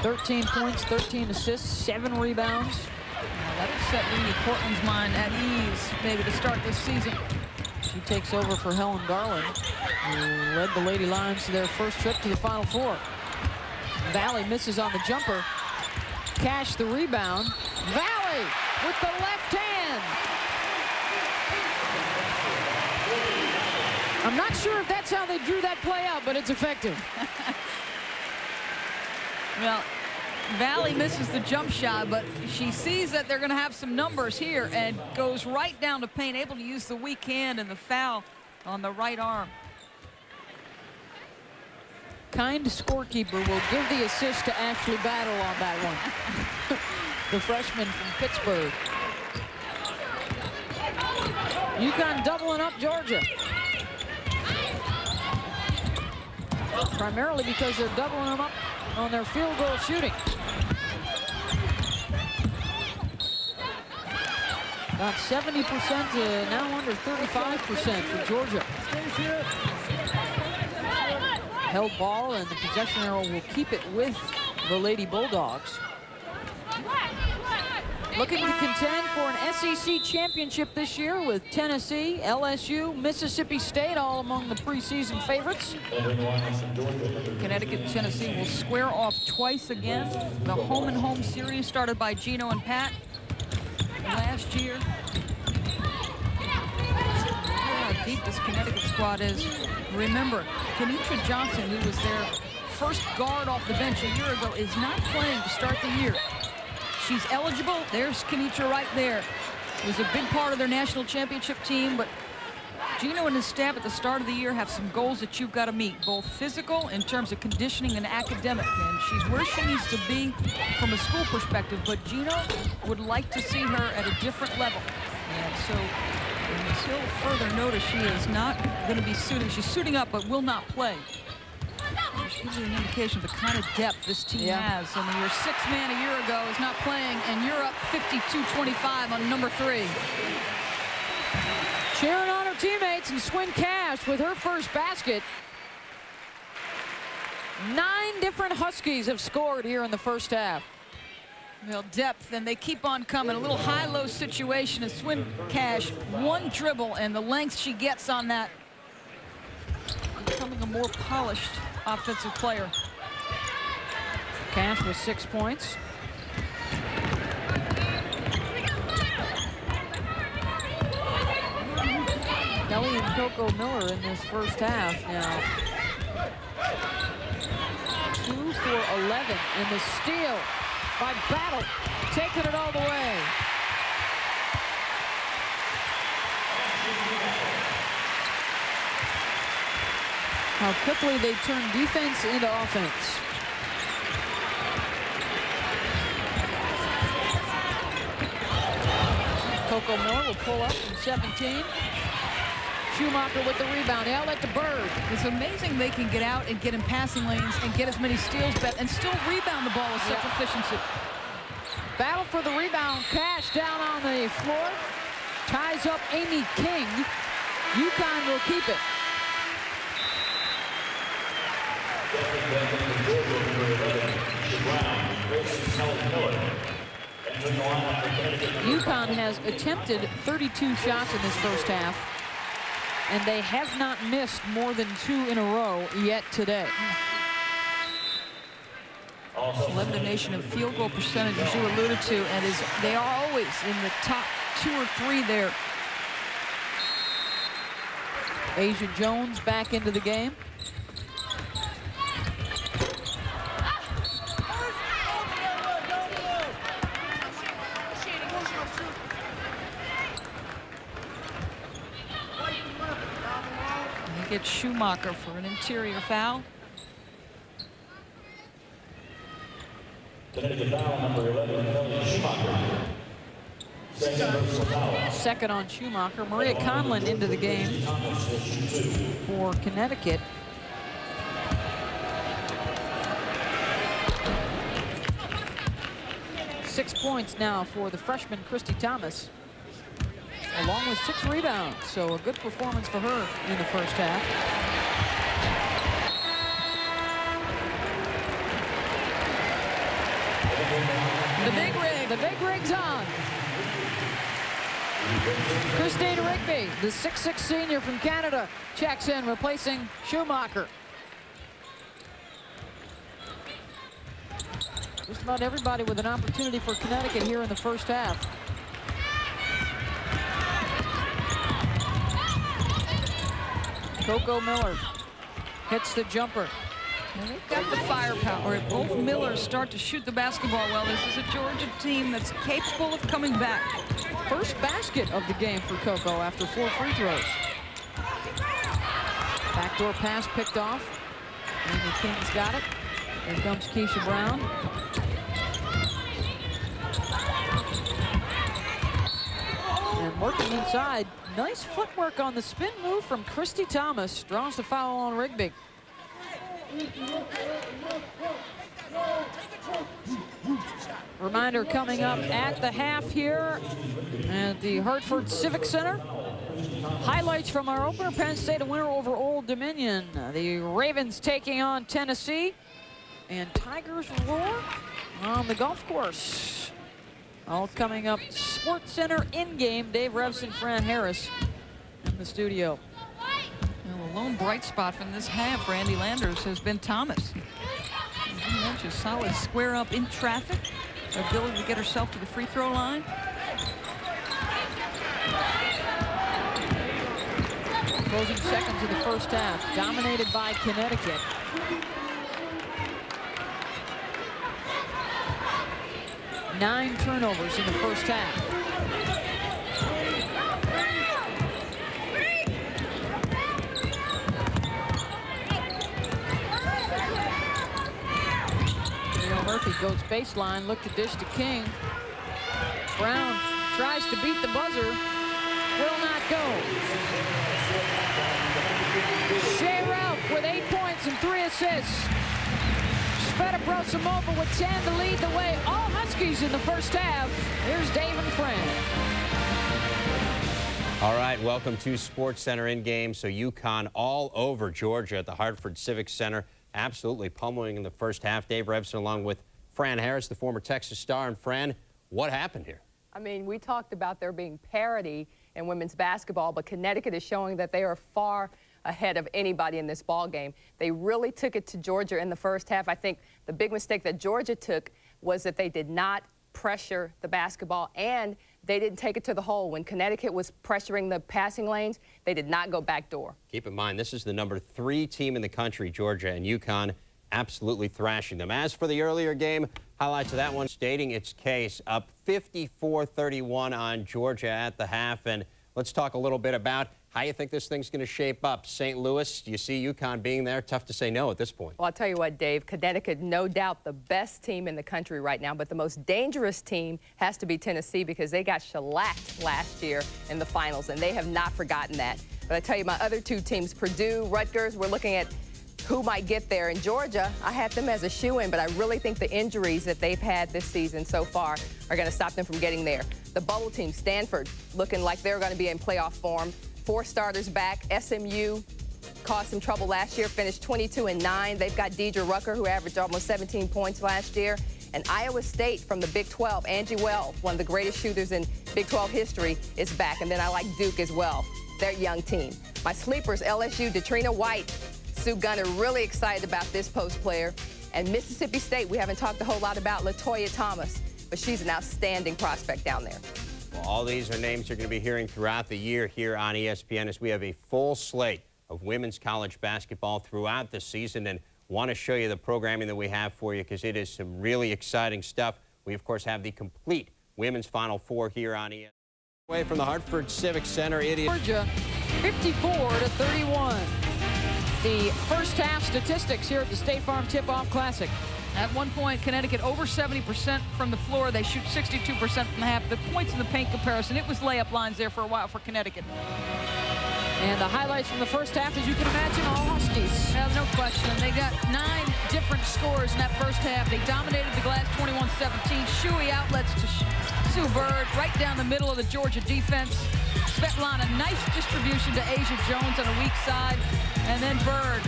13 points, 13 assists, 7 rebounds. That'll set Leanie Portland's mind at ease, maybe to start this season. She takes over for Helen Garland, who led the Lady Lions to their first trip to the Final Four. Valley misses on the jumper. Cash the rebound. Valley with the left hand. I'm not sure if that's how they drew that play out, but it's effective. Well, Valley misses the jump shot, but she sees that they're going to have some numbers here and goes right down to paint, able to use the weak hand and the foul on the right arm. Kind scorekeeper will give the assist to Ashley Battle on that one. The freshman from Pittsburgh. UConn doubling up Georgia. Primarily because they're doubling them up on their field goal shooting. About 70% to now under 35% for Georgia. Held ball, and the possession arrow will keep it with the Lady Bulldogs. looking to contend for an SEC championship this year with Tennessee, LSU, Mississippi State all among the preseason favorites. Connecticut and Tennessee will square off twice again. The home-and-home series started by Gino and Pat last year. How deep this Connecticut squad is. Remember, Kenitra Johnson, who was their first guard off the bench a year ago, is not playing to start the year. She's eligible. There's Kenitra right there. Was a big part of their national championship team, but Gino and his staff at the start of the year have some goals that you've got to meet, both physical in terms of conditioning and academic. And she's where she needs to be from a school perspective, but Gino would like to see her at a different level. And so until further notice, she is not going to be suiting. She's suiting up, but will not play. Which gives you an indication of the kind of depth this team has. I mean, your sixth man a year ago is not playing, and you're up 52-25 on number 3. Cheering on her teammates, and Swin Cash with her first basket. 9 different Huskies have scored here in the first half. Well, depth, and they keep on coming. A little high-low situation as Swin Cash, one dribble, and the length she gets on that, becoming a more polished offensive player. Cash with 6 points. Kelly and Coco Miller in this first half now. 2 for 11, and the steal by Battle, taking it all the way. How quickly they turn defense into offense. Coco Miller will pull up from 17. Schumacher with the rebound. The outlet to Bird. It's amazing they can get out and get in passing lanes and get as many steals and still rebound the ball with such efficiency. Battle for the rebound. Cash down on the floor. Ties up Amy King. UConn will keep it. UConn has attempted 32 shots in this first half, and they have not missed more than 2 in a row yet today. Led the nation in field goal percentage, as you alluded to, and they are always in the top 2 or 3 there. Asia Jones back into the game. Get Schumacher for an interior foul. Number 11, Schumacher. Second on Schumacher. Maria Conlon into the game for Connecticut. Six points now for the freshman Christy Thomas, along with 6 rebounds. So a good performance for her in the first half. The big rig. The big rig's on. Christine Rigby, the 6'6" senior from Canada, checks in, replacing Schumacher. Just about everybody with an opportunity for Connecticut here in the first half. Coco Miller hits the jumper. And they've got the firepower. If both Millers start to shoot the basketball well, this is a Georgia team that's capable of coming back. First basket of the game for Coco after 4 free throws. Backdoor pass picked off. Amy King's got it. Here comes Keisha Brown. And working inside. Nice footwork on the spin move from Christy Thomas. Draws the foul on Rigby. Reminder coming up at the half here at the Hartford Civic Center. Highlights from our opener: Penn State a winner over Old Dominion. The Ravens taking on Tennessee. And Tigers roar on the golf course. All coming up. Sports Center in-game. Dave Revson, Fran Harris in the studio. Well, the lone bright spot from this half for Andy Landers has been Thomas. As you mentioned, solid square up in traffic. Her ability to get herself to the free throw line. Closing seconds of the first half, dominated by Connecticut. Nine turnovers in the first half. Murphy goes baseline, look to dish to King. Brown tries to beat the buzzer, will not go. Shea Ralph with 8 points and 3 assists. Sveta Brosimova with 10 to lead the way. All Huskies in the first half. Here's Dave and Fran. All right, welcome to Sports Center in-game. So UConn all over Georgia at the Hartford Civic Center. Absolutely pummeling in the first half. Dave Revson along with Fran Harris, the former Texas star. And Fran, what happened here? I mean, we talked about there being parity in women's basketball, but Connecticut is showing that they are far ahead of anybody in this ball game. They really took it to Georgia in the first half. I think the big mistake that Georgia took was that they did not pressure the basketball, and they didn't take it to the hole. When Connecticut was pressuring the passing lanes, they did not go backdoor. Keep in mind, this is the #3 team in the country, Georgia, and UConn absolutely thrashing them. As for the earlier game, highlights of that one stating its case, up 54-31 on Georgia at the half. And let's talk a little bit about how you think this thing's going to shape up. St. Louis, do you see UConn being there? Tough to say no at this point. Well, I'll tell you what, Dave, Connecticut, no doubt the best team in the country right now, but the most dangerous team has to be Tennessee because they got shellacked last year in the finals, and they have not forgotten that. But I tell you, my other two teams, Purdue, Rutgers, we're looking at who might get there. In Georgia, I had them as a shoo-in, but I really think the injuries that they've had this season so far are going to stop them from getting there. The bubble team, Stanford, looking like they're going to be in playoff form. 4 starters back. SMU caused some trouble last year, finished 22-9. They've got Deidre Rucker, who averaged almost 17 points last year. And Iowa State from the Big 12, Angie Wells, one of the greatest shooters in Big 12 history, is back. And then I like Duke as well. Their young team. My sleepers, LSU, Detrina White, Sue Gunner, really excited about this post player. And Mississippi State, we haven't talked a whole lot about LaToya Thomas, but she's an outstanding prospect down there. Well, all these are names you're going to be hearing throughout the year here on ESPN as we have a full slate of women's college basketball throughout the season, and want to show you the programming that we have for you because it is some really exciting stuff. We, of course, have the complete women's Final Four here on ESPN. Away from the Hartford Civic Center, it is Georgia, 54-31. The first half statistics here at the State Farm Tip-Off Classic. At one point, Connecticut over 70% from the floor. They shoot 62% from the half. The points in the paint comparison, it was layup lines there for a while for Connecticut. And the highlights from the first half, as you can imagine, all Huskies. No question. They got 9 different scores in that first half. They dominated the glass 21-17. Shuey outlets to Sue Bird right down the middle of the Georgia defense. Svetlana, nice distribution to Asia Jones on a weak side. And then Bird.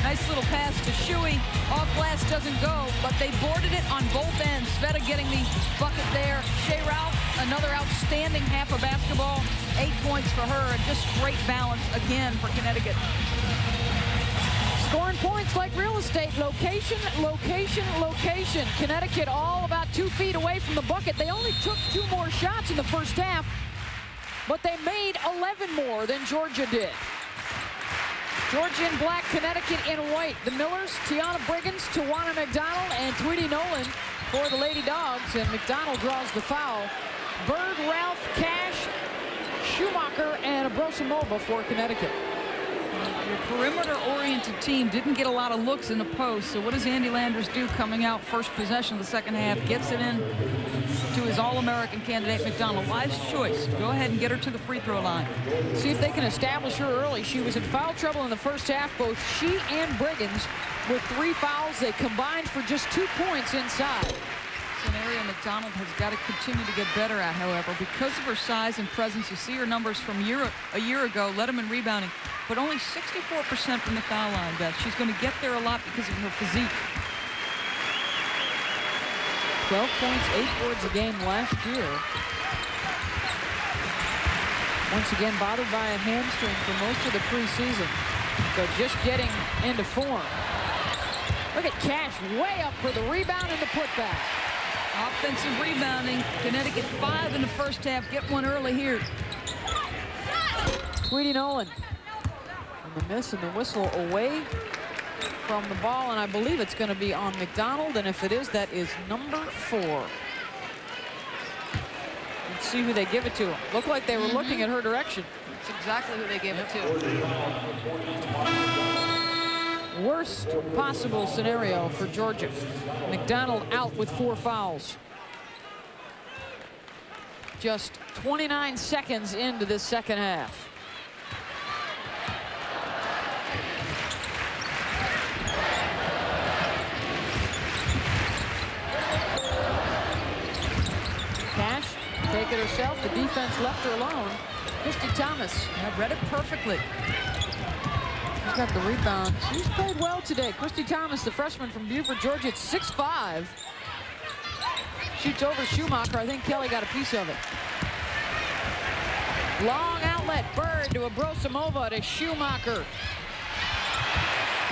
Nice little pass to Shuey. Off glass doesn't go, but they boarded it on both ends. Sveta getting the bucket there. Shea Ralph, another outstanding half of basketball. 8 points for her, and just great balance again for Connecticut. Scoring points like real estate. Location, location, location. Connecticut all about 2 feet away from the bucket. They only took 2 more shots in the first half, but they made 11 more than Georgia did. Georgia in black, Connecticut in white. The Millers, Tiana Briggins, Tawana McDonald, and Tweety Nolan for the Lady Dogs. And McDonald draws the foul. Bird, Ralph, Cash, Schumacher, and Brosimova for Connecticut. Your perimeter-oriented team didn't get a lot of looks in the post. So what does Andy Landers do coming out first possession of the second half? Gets it in to his All-American candidate, McDonald. Wise choice. Go ahead and get her to the free throw line. See if they can establish her early. She was in foul trouble in the first half. Both she and Briggins with 3 fouls. They combined for just 2 points inside. It's an area McDonald has got to continue to get better at, however, because of her size and presence. You see her numbers from a year ago, led them in rebounding, but only 64% from the foul line, Beth. She's going to get there a lot because of her physique. 12 points, 8 boards a game last year. Once again, bothered by a hamstring for most of the preseason. So just getting into form. Look at Cash way up for the rebound and the putback. Offensive rebounding. Connecticut 5 in the first half. Get one early here. Tweedy Nolan. And the miss and the whistle away from the ball, and I believe it's going to be on McDonald, and if it is, that is number 4. Let's see who they give it to. Looked like they were looking at her direction. That's exactly who they gave it to. Worst possible scenario for Georgia. McDonald out with 4 fouls. Just 29 seconds into this second half. Cash, take it herself. The defense left her alone. Christy Thomas. I read it perfectly. She's got the rebound. She's played well today. Christy Thomas, the freshman from Beaufort, Georgia, at 6'5". Shoots over Schumacher. I think Kelly got a piece of it. Long outlet. Bird to Abrosimova to Schumacher.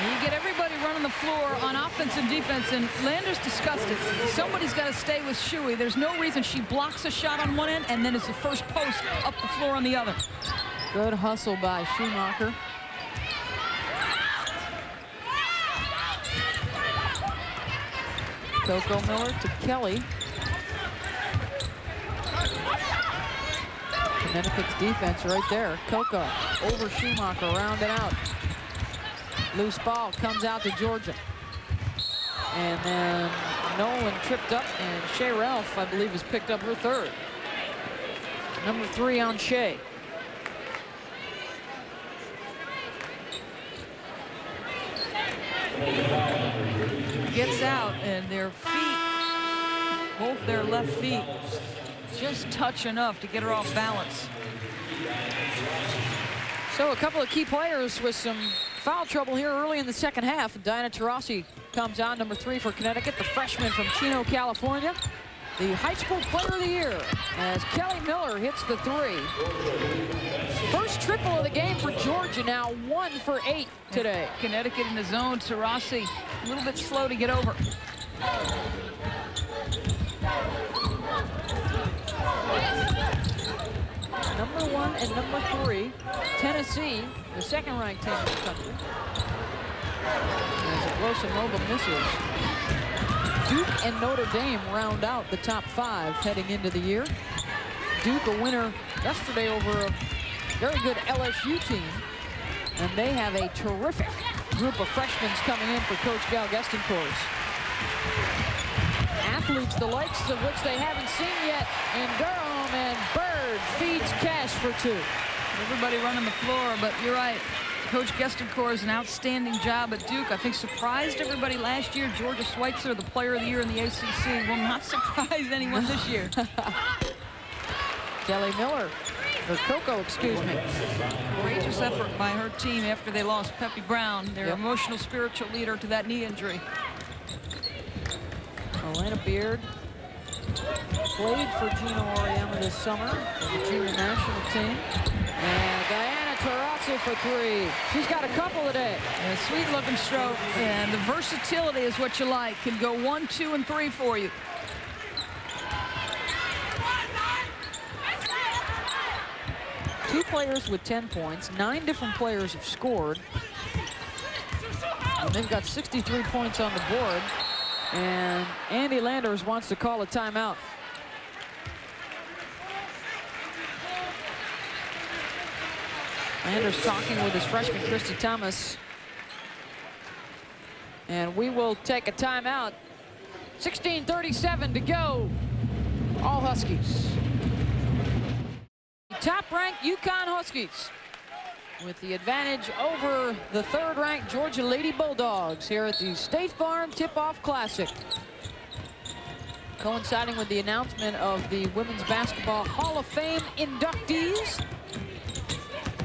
You get everybody running the floor on offense and defense, and Landers discussed it. Somebody's got to stay with Shuey. There's no reason she blocks a shot on one end and then it's the first post up the floor on the other. Good hustle by Schumacher. Coco Miller to Kelly. Connecticut's defense right there. Coco over Schumacher, round and out. Loose ball comes out to Georgia. And then Nolan tripped up, and Shea Ralph, I believe, has picked up her 3rd. Number 3 on Shea. Gets out, and their feet, both their left feet, just touch enough to get her off balance. So a couple of key players with some foul trouble here early in the second half. Diana Taurasi comes on, number 3 for Connecticut, the freshman from Chino, California. The high school player of the year as Kelly Miller hits the 3. First triple of the game for Georgia, now 1 for 8 today. Connecticut in the zone. Taurasi a little bit slow to get over. Number 1 and number 3, Tennessee, the second-ranked team in the country. As Abrosimova misses. Duke and Notre Dame round out the top 5 heading into the year. Duke a winner yesterday over a very good LSU team. And they have a terrific group of freshmen coming in for Coach Gal Gestencourse. Athletes the likes of which they haven't seen yet in Durham, and Bird feeds Cash for 2. Everybody running the floor, but you're right. Coach Gestencourse is an outstanding job at Duke. I think surprised everybody last year. Georgia Schweitzer, the player of the year in the ACC, will not surprise anyone this year. Kelly Miller, or Coco, excuse me. Courageous effort by her team after they lost Peppy Brown, their emotional, spiritual leader, to that knee injury. Elena Beard played for Gino Auriemma this summer in the junior national team. And Diana Taurasi for 3. She's got a couple today. A sweet-looking stroke, and the versatility is what you like. Can go 1, 2, and 3 for you. Two players with 10 points. 9 different players have scored. And they've got 63 points on the board. And Andy Landers wants to call a timeout. Landers talking with his freshman, Christy Thomas. And we will take a timeout. 16:37 to go. All Huskies. Top-ranked UConn Huskies with the advantage over the 3rd-ranked Georgia Lady Bulldogs here at the State Farm Tip-Off Classic. Coinciding with the announcement of the Women's Basketball Hall of Fame inductees.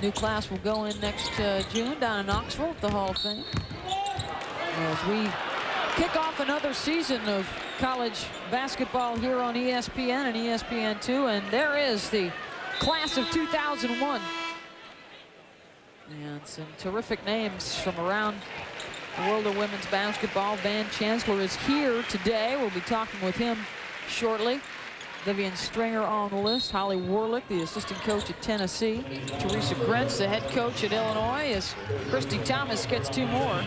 New class will go in next June down in Knoxville at the Hall of Fame. As we kick off another season of college basketball here on ESPN and ESPN2, and there is the class of 2001. And some terrific names from around the world of women's basketball. Van Chancellor is here today. We'll be talking with him shortly. Vivian Stringer on the list. Holly Warlick, the assistant coach at Tennessee. Teresa Grentz, the head coach at Illinois, as Christy Thomas gets 2 more.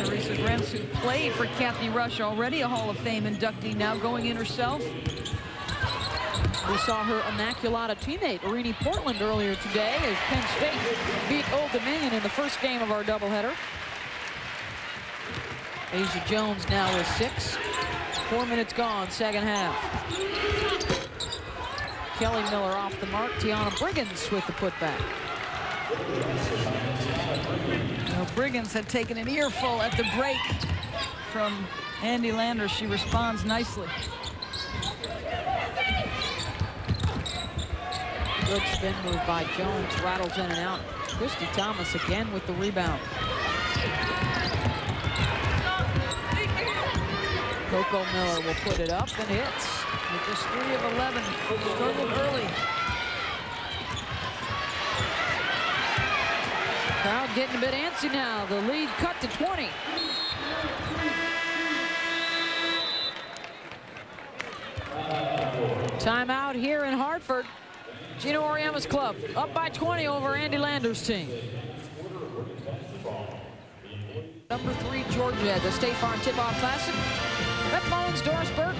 Teresa Grentz, who played for Kathy Rush already, a Hall of Fame inductee, now going in herself. We saw her Immaculata teammate, Irini Portland, earlier today as Penn State beat Old Dominion in the first game of our doubleheader. Asia Jones now with 6. 4 minutes gone, second half. Kelly Miller off the mark. Tiana Briggins with the putback. Well, Briggins had taken an earful at the break from Andy Landers. She responds nicely. Good spin move by Jones. Rattles in and out. Christy Thomas again with the rebound. Coco Miller will put it up and hits with just 3 of 11. Struggled early. Crowd getting a bit antsy now. The lead cut to 20. Timeout here in Hartford. Gino Auriemma's club up by 20 over Andy Landers' team. Number 3, Georgia at the State Farm Tip-Off Classic. Beth Mullins, Doris Burke,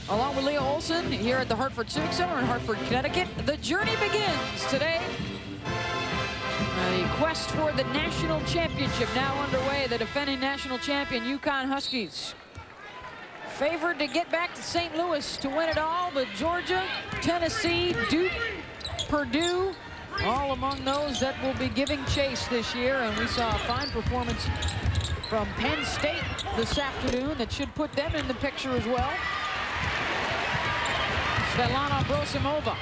along with Leah Olson here at the Hartford Civic Center in Hartford, Connecticut. The journey begins today. The quest for the national championship now underway. The defending national champion UConn Huskies favored to get back to St. Louis to win it all, but Georgia, Tennessee, Duke, Purdue, all among those that will be giving chase this year. And we saw a fine performance from Penn State this afternoon that should put them in the picture as well. Svetlana Brosimova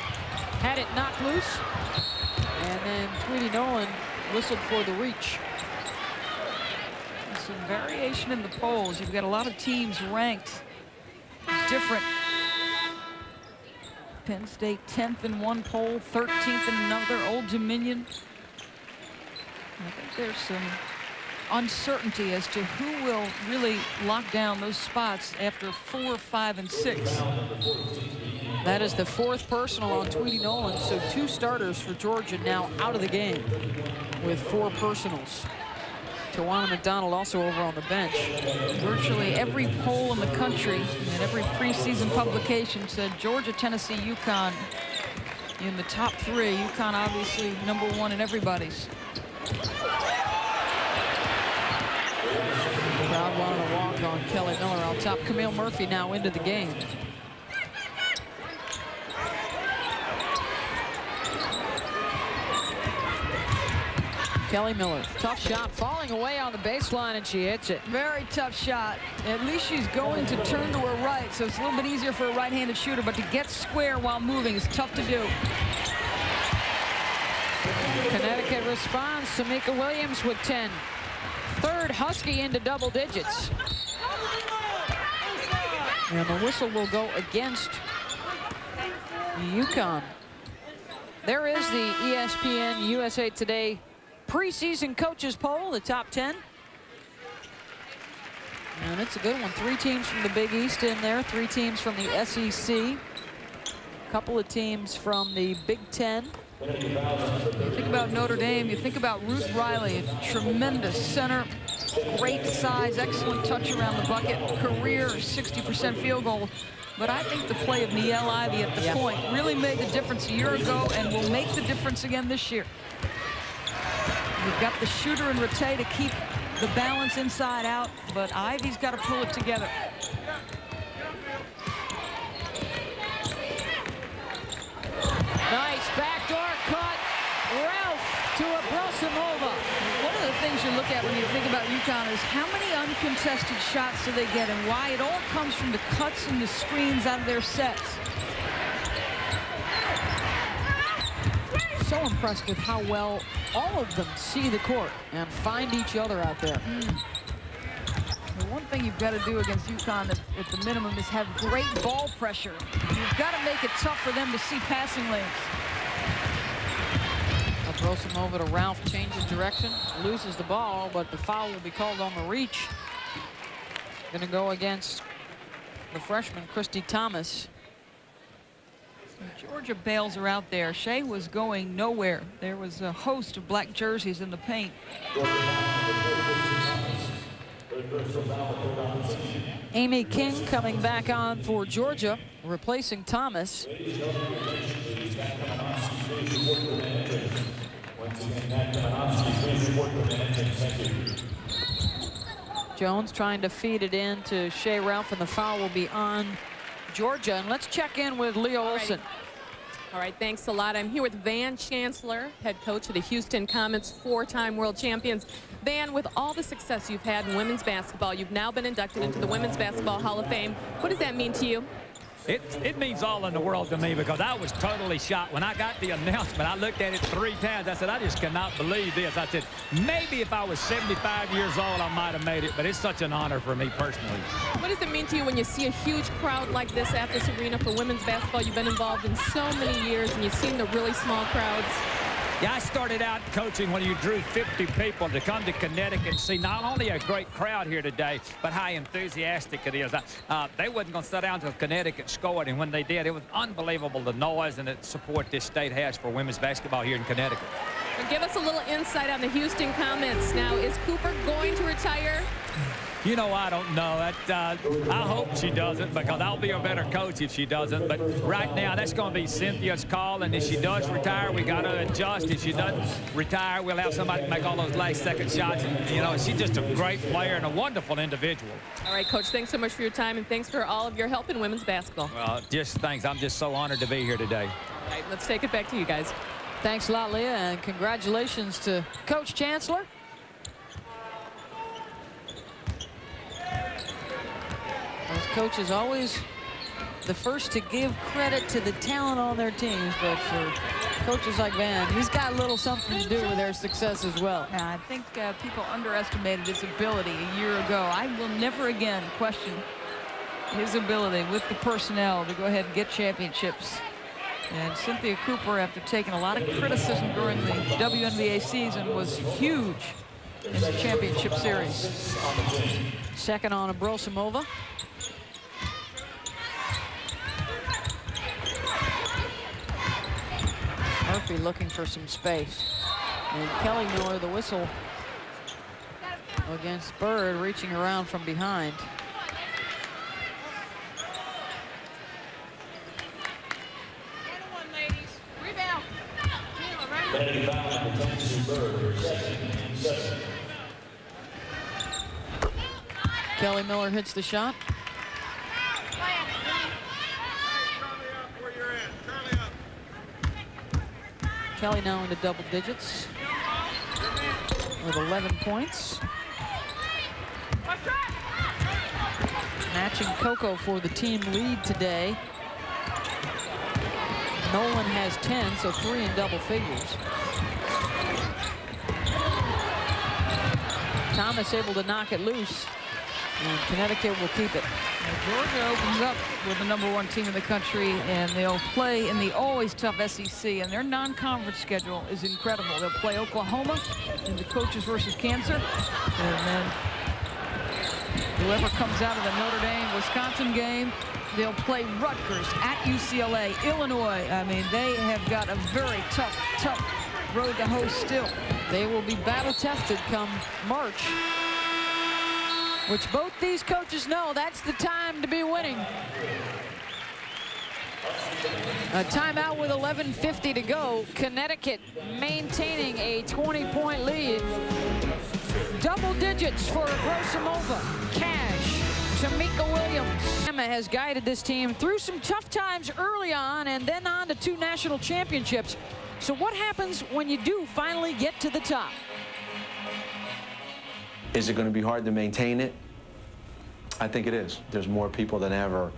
had it knocked loose, and then Tweety Nolan whistled for the reach. Some variation in the polls. You've got a lot of teams ranked different. Penn State 10th in one poll, 13th in another. Old Dominion. I think there's some uncertainty as to who will really lock down those spots after 4, 5, and 6. That is the 4th personal on Tweety Nolan, so 2 starters for Georgia now out of the game with 4 personals. Tawana McDonald also over on the bench. Virtually every poll in the country and every preseason publication said Georgia, Tennessee, UConn in the top 3. UConn obviously number 1 in everybody's. Crowd wanted to walk on Kelly Miller on top. Camille Murphy now into the game. Kelly Miller, tough shot, falling away on the baseline, and she hits it. Very tough shot. At least she's going to turn to her right, so it's a little bit easier for a right-handed shooter, but to get square while moving is tough to do. Connecticut responds. Tamika Williams with 10. 3rd Husky into double digits. And the whistle will go against UConn. There is the ESPN USA Today preseason coaches poll, the top 10. And it's a good one. 3 teams from the Big East in there, 3 teams from the SEC, a couple of teams from the Big Ten. You think about Notre Dame, you think about Ruth Riley, a tremendous center, great size, excellent touch around the bucket, career 60% field goal. But I think the play of Niele Ivey at the point really made the difference a year ago and will make the difference again this year. You've got the shooter in Rattay to keep the balance inside out, but Ivey's got to pull it together. Nice backdoor cut. Ralph to a Brosimova. One of the things you look at when you think about UConn is how many uncontested shots do they get and why it all comes from the cuts and the screens out of their sets. So impressed with how well all of them see the court and find each other out there. thing you've got to do against UConn at the minimum is have great ball pressure. You've got to make it tough for them to see passing lanes. Brosimova to Ralph, changes direction, loses the ball, but the foul will be called on the reach. Going to go against the freshman, Christy Thomas. Georgia bails her out there. Shea was going nowhere. There was a host of black jerseys in the paint. Amy King coming back on for Georgia, replacing Thomas. Jones trying to feed it in to Shea Ralph, and the foul will be on Georgia. And let's check in with Leah Olson. All right, thanks a lot. I'm here with Van Chancellor, head coach of the Houston Comets, 4-time world champions. Van, with all the success you've had in women's basketball, you've now been inducted into the Women's Basketball Hall of Fame. What does that mean to you? It means all in the world to me, because I was totally shocked. When I got the announcement, I looked at it 3 times. I said, I just cannot believe this. I said, maybe if I was 75 years old, I might have made it, but it's such an honor for me personally. What does it mean to you when you see a huge crowd like this at this arena for women's basketball? You've been involved in so many years, and you've seen the really small crowds. Yeah, I started out coaching when you drew 50 people to come to Connecticut and see not only a great crowd here today, but how enthusiastic it is. They wasn't going to sit down until Connecticut scored, and when they did, it was unbelievable, the noise and the support this state has for women's basketball here in Connecticut. Well, give us a little insight on the Houston Comets. Now, is Cooper going to retire? You know, I don't know. I hope she doesn't, because I'll be a better coach if she doesn't. But right now, that's going to be Cynthia's call. And if she does retire, we got to adjust. If she doesn't retire, we'll have somebody make all those last-second shots. And, you know, she's just a great player and a wonderful individual. All right, Coach, thanks so much for your time, and thanks for all of your help in women's basketball. Well, just thanks. I'm just so honored to be here today. All right, let's take it back to you guys. Thanks a lot, Leah, and congratulations to Coach Chancellor. Those coaches always the first to give credit to the talent on their teams, but for coaches like Van, he's got a little something to do with their success as well. Yeah, I think people underestimated his ability a year ago. I will never again question his ability with the personnel to go ahead and get championships. And Cynthia Cooper, after taking a lot of criticism during the WNBA season, was huge in the championship series. Second on a Brosimova. Murphy looking for some space. And Kelly Miller, the whistle against Bird, reaching around from behind. Kelly Miller hits the shot. Kelly now into double digits with 11 points. Matching Coco for the team lead today. Nolan has 10, so 3 in double figures. Thomas able to knock it loose, and Connecticut will keep it. Georgia opens up with the #1 team in the country, and they'll play in the always tough SEC, and their non-conference schedule is incredible. They'll play Oklahoma in the Coaches versus Cancer, and then whoever comes out of the Notre Dame-Wisconsin game, they'll play Rutgers at UCLA, Illinois. I mean, they have got a very tough road to hoe still. They will be battle-tested come March, which both these coaches know that's the time to be winning. A timeout with 11:50 to go. Connecticut maintaining a 20-point lead. Double digits for Brosimova, Cash, Tamika Williams. Emma has guided this team through some tough times early on and then on to 2 national championships. So what happens when you do finally get to the top? Is it going to be hard to maintain it? I think it is. There's more people than ever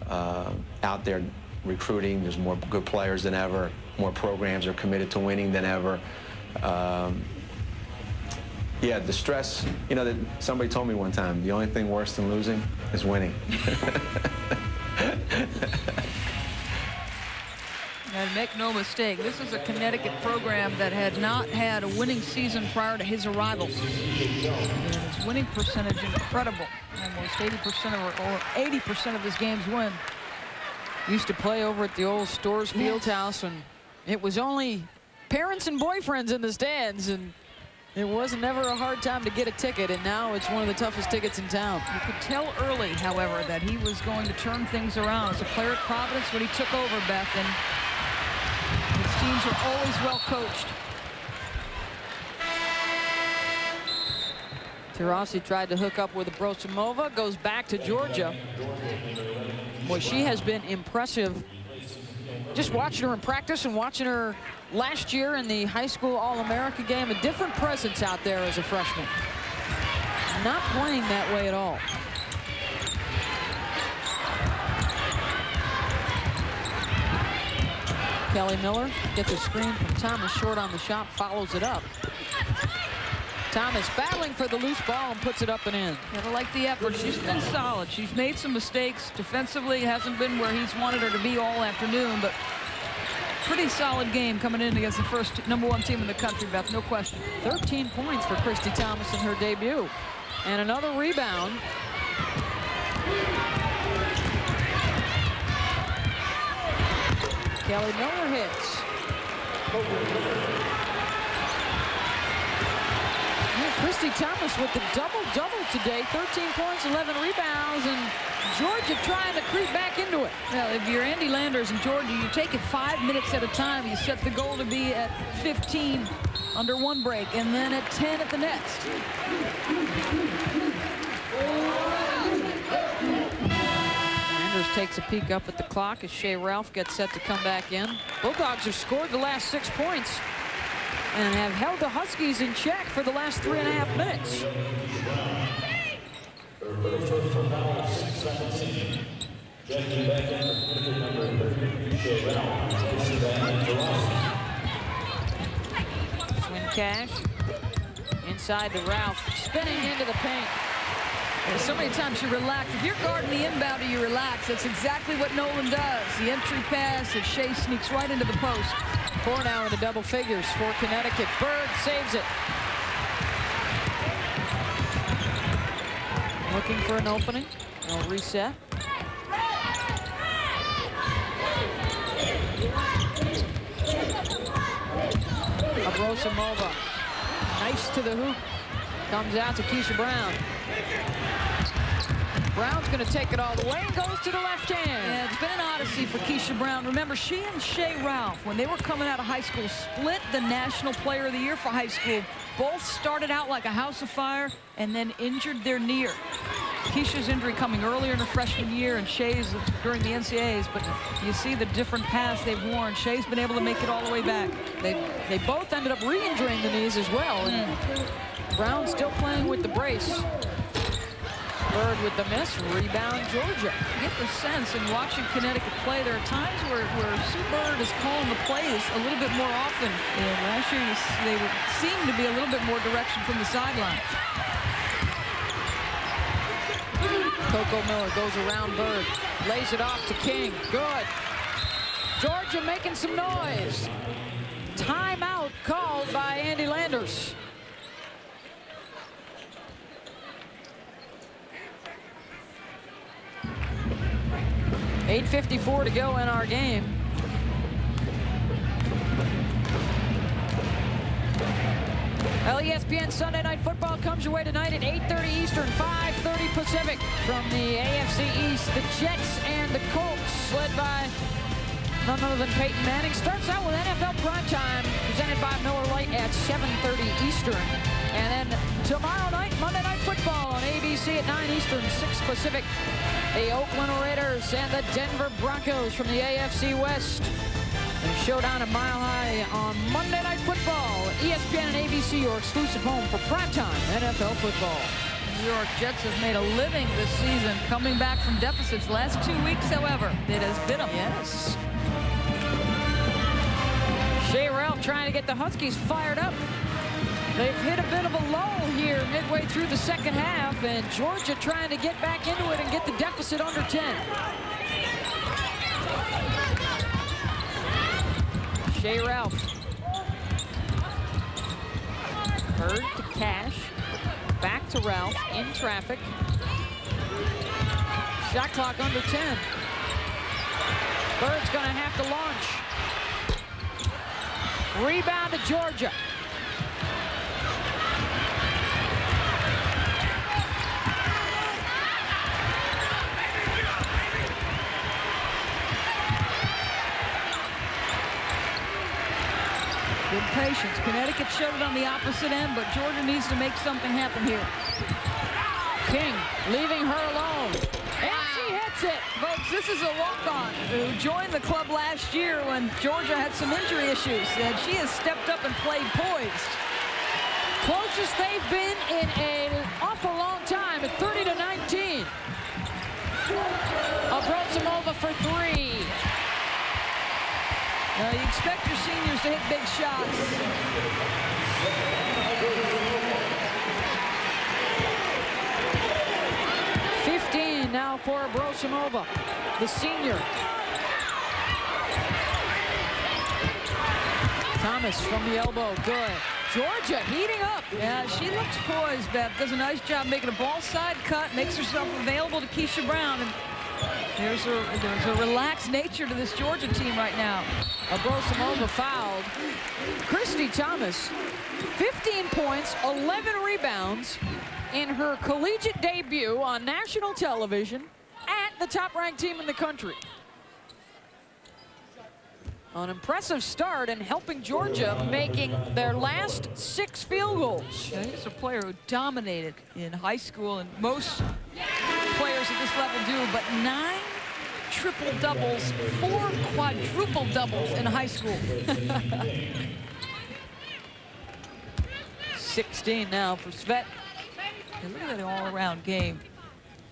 out there recruiting. There's more good players than ever. More programs are committed to winning than ever. Yeah, the stress, you know, that somebody told me one time, the only thing worse than losing is winning. And make no mistake, this is a Connecticut program that had not had a winning season prior to his arrival. And his winning percentage incredible. Almost 80% or 80% of his games win. Used to play over at the old Stores Field House, and it was only parents and boyfriends in the stands, and it wasn't never a hard time to get a ticket, and now it's one of the toughest tickets in town. You could tell early, however, that he was going to turn things around as a player at Providence when he took over, Beth, and his teams are always well coached. Taurasi tried to hook up with Abrosimova, goes back to Georgia. Boy, she has been impressive. Just watching her in practice and watching her last year in the high school All-America game, a different presence out there as a freshman. Not playing that way at all. Kelly Miller gets a screen from Thomas short on the shot, follows it up. Thomas battling for the loose ball and puts it up and in. Gotta like the effort. She's been solid. She's made some mistakes. Defensively, hasn't been where he's wanted her to be all afternoon, but pretty solid game coming in against the first #1 team in the country, Beth, no question. 13 points for Christy Thomas in her debut. And another rebound. Kelly Miller hits. Christy Thomas with the double-double today. 13 points, 11 rebounds, and Georgia trying to creep back into it. Well, if you're Andy Landers in Georgia, you take it 5 minutes at a time. You set the goal to be at 15 under one break, and then at 10 at the next. Landers takes a peek up at the clock as Shea Ralph gets set to come back in. Bulldogs have scored the last 6 points and have held the Huskies in check for the last 3.5 minutes. Swing Cash inside to Ralph, spinning into the paint. So many times you relax. If you're guarding the inbound, you relax. That's exactly what Nolan does. The entry pass, and Shea sneaks right into the post. 4 now in the double figures for Connecticut. Bird saves it. Looking for an opening. They'll reset. Abrosimova. Nice to the hoop. Comes out to Keisha Brown. Brown's going to take it all the way and goes to the left hand. Yeah, it's been an odyssey for Keisha Brown. Remember, she and Shea Ralph, when they were coming out of high school, split the National Player of the Year for high school. Both started out like a house of fire and then injured their knee. Keisha's injury coming earlier in her freshman year and Shea's during the NCAAs, but you see the different paths they've worn. Shea's been able to make it all the way back. They both ended up re-injuring the knees as well. And Brown still playing with the brace. Bird with the miss, rebound Georgia. You get the sense in watching Connecticut play, there are times where Sue Bird is calling the plays a little bit more often. And last year they seemed to be a little bit more direction from the sideline. Coco Miller goes around Bird, lays it off to King. Good. Georgia making some noise. Timeout called by Andy Landers. .854 to go in our game. Well, ESPN Sunday Night Football comes your way tonight at 8:30 Eastern, 5:30 Pacific. From the AFC East, the Jets and the Colts, led by none other than Peyton Manning. Starts out with NFL Primetime, presented by Miller Lite at 7:30 Eastern. And then tomorrow night, Monday Night Football on ABC at 9 Eastern, 6 Pacific. The Oakland Raiders and the Denver Broncos from the AFC West. And showdown at Mile High on Monday Night Football. ESPN and ABC, your exclusive home for primetime NFL football. The New York Jets have made a living this season, coming back from deficits. Last 2 weeks, however, it has been them. Yes. Shea Ralph trying to get the Huskies fired up. They've hit a bit of a lull here midway through the second half, and Georgia trying to get back into it and get the deficit under 10. Shea Ralph. Bird to Cash. Back to Ralph in traffic. Shot clock under 10. Bird's going to have to launch. Rebound to Georgia. Good patience. Connecticut showed it on the opposite end, but Georgia needs to make something happen here. King leaving her alone. And she hits it. Folks, this is a walk-on who joined the club last year when Georgia had some injury issues, and she has stepped up and played poised. Closest they've been in an awful long time at 30-19. Abrosimova for three. You expect your seniors to hit big shots. Now for Abrosimova, the senior. Thomas from the elbow, good. Georgia heating up. Yeah, she looks poised, Beth. Does a nice job making a ball side cut, makes herself available to Keisha Brown. And there's a relaxed nature to this Georgia team right now. Abrosimova fouled. Christy Thomas, 15 points, 11 rebounds in her collegiate debut on national television at the top-ranked team in the country. An impressive start and helping Georgia making their last 6 field goals. She's a player who dominated in high school, and most players at this level do, but 9 triple-doubles, 4 quadruple-doubles in high school. 16 now for Svet. And look at that all-around game.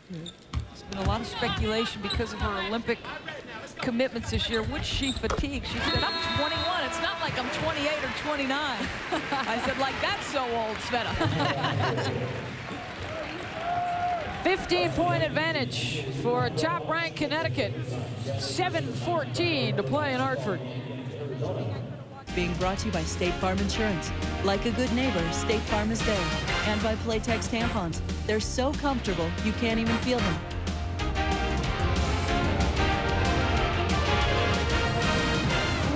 There's been a lot of speculation because of her Olympic commitments this year. Would she fatigue? She said, I'm 21. It's not like I'm 28 or 29. I said, like, that's so old, Sveta. 15-point advantage for top-ranked Connecticut. 7:14 to play in Hartford. Being brought to you by State Farm Insurance. Like a good neighbor, State Farm is there. And by Playtex tampons. They're so comfortable, you can't even feel them.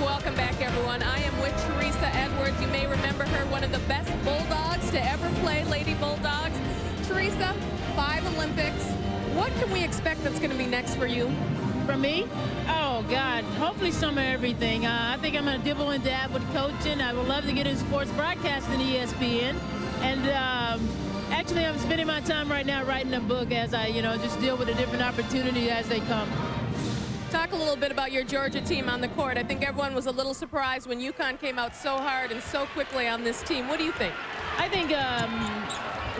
Welcome back, everyone. I am with Teresa Edwards. You may remember her, one of the best Bulldogs to ever play, Lady Bulldogs. Teresa, 5 Olympics. What can we expect that's going to be next for you? For me? Oh, God. Hopefully some of everything. I think I'm going to dibble and dab with coaching. I would love to get in sports broadcasting ESPN. And actually, I'm spending my time right now writing a book as I, just deal with the different opportunities as they come. Talk a little bit about your Georgia team on the court. I think everyone was a little surprised when UConn came out so hard and so quickly on this team. What do you think? I think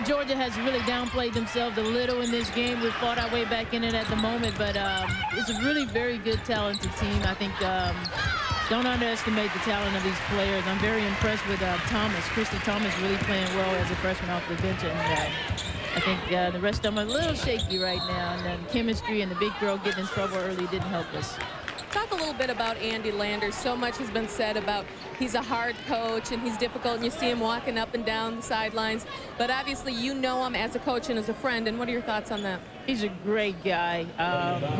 Georgia has really downplayed themselves a little in this game. We've fought our way back in it at the moment, but it's a really very good, talented team. I think don't underestimate the talent of these players. I'm very impressed with Thomas. Christy Thomas really playing well as a freshman off the bench, and I think the rest of them are a little shaky right now, and then chemistry and the big girl getting in trouble early didn't help us. Talk a little bit about Andy Landers. So much has been said about he's a hard coach and he's difficult, and you see him walking up and down the sidelines. But obviously you know him as a coach and as a friend, and what are your thoughts on that? He's a great guy,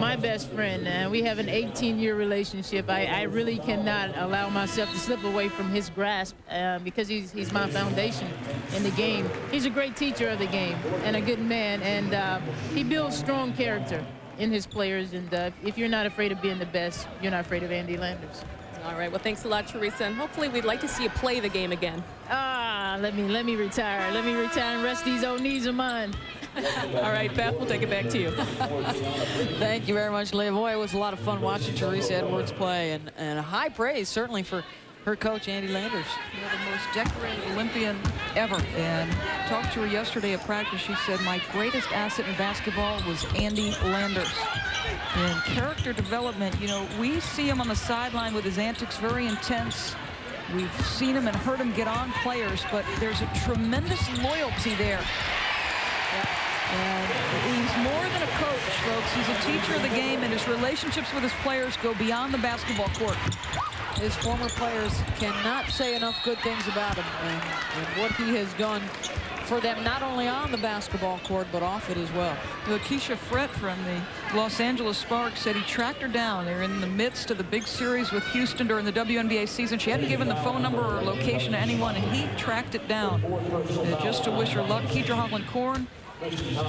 my best friend, and we have an 18-year relationship. I really cannot allow myself to slip away from his grasp because he's my foundation in the game. He's a great teacher of the game and a good man, and he builds strong character in his players, and if you're not afraid of being the best, you're not afraid of Andy Landers. All right, well, thanks a lot, Teresa, and hopefully we'd like to see you play the game again. Let me retire. Let me retire and rest these old knees of mine. All right, Beth, we'll take it back to you. Thank you very much, Leah. Boy, it was a lot of fun watching Teresa Edwards play, and high praise certainly for her coach, Andy Landers. The most decorated Olympian ever. And talked to her yesterday at practice. She said, my greatest asset in basketball was Andy Landers. And character development, we see him on the sideline with his antics, very intense. We've seen him and heard him get on players, but there's a tremendous loyalty there. And he's more than a coach, folks. He's a teacher of the game, and his relationships with his players go beyond the basketball court. His former players cannot say enough good things about him and what he has done for them, not only on the basketball court, but off it as well. Keisha Frett from the Los Angeles Sparks said he tracked her down. They're in the midst of the big series with Houston during the WNBA season. She hadn't given the phone number or location to anyone, and he tracked it down. Just to wish her luck. Keidra Holland-Korn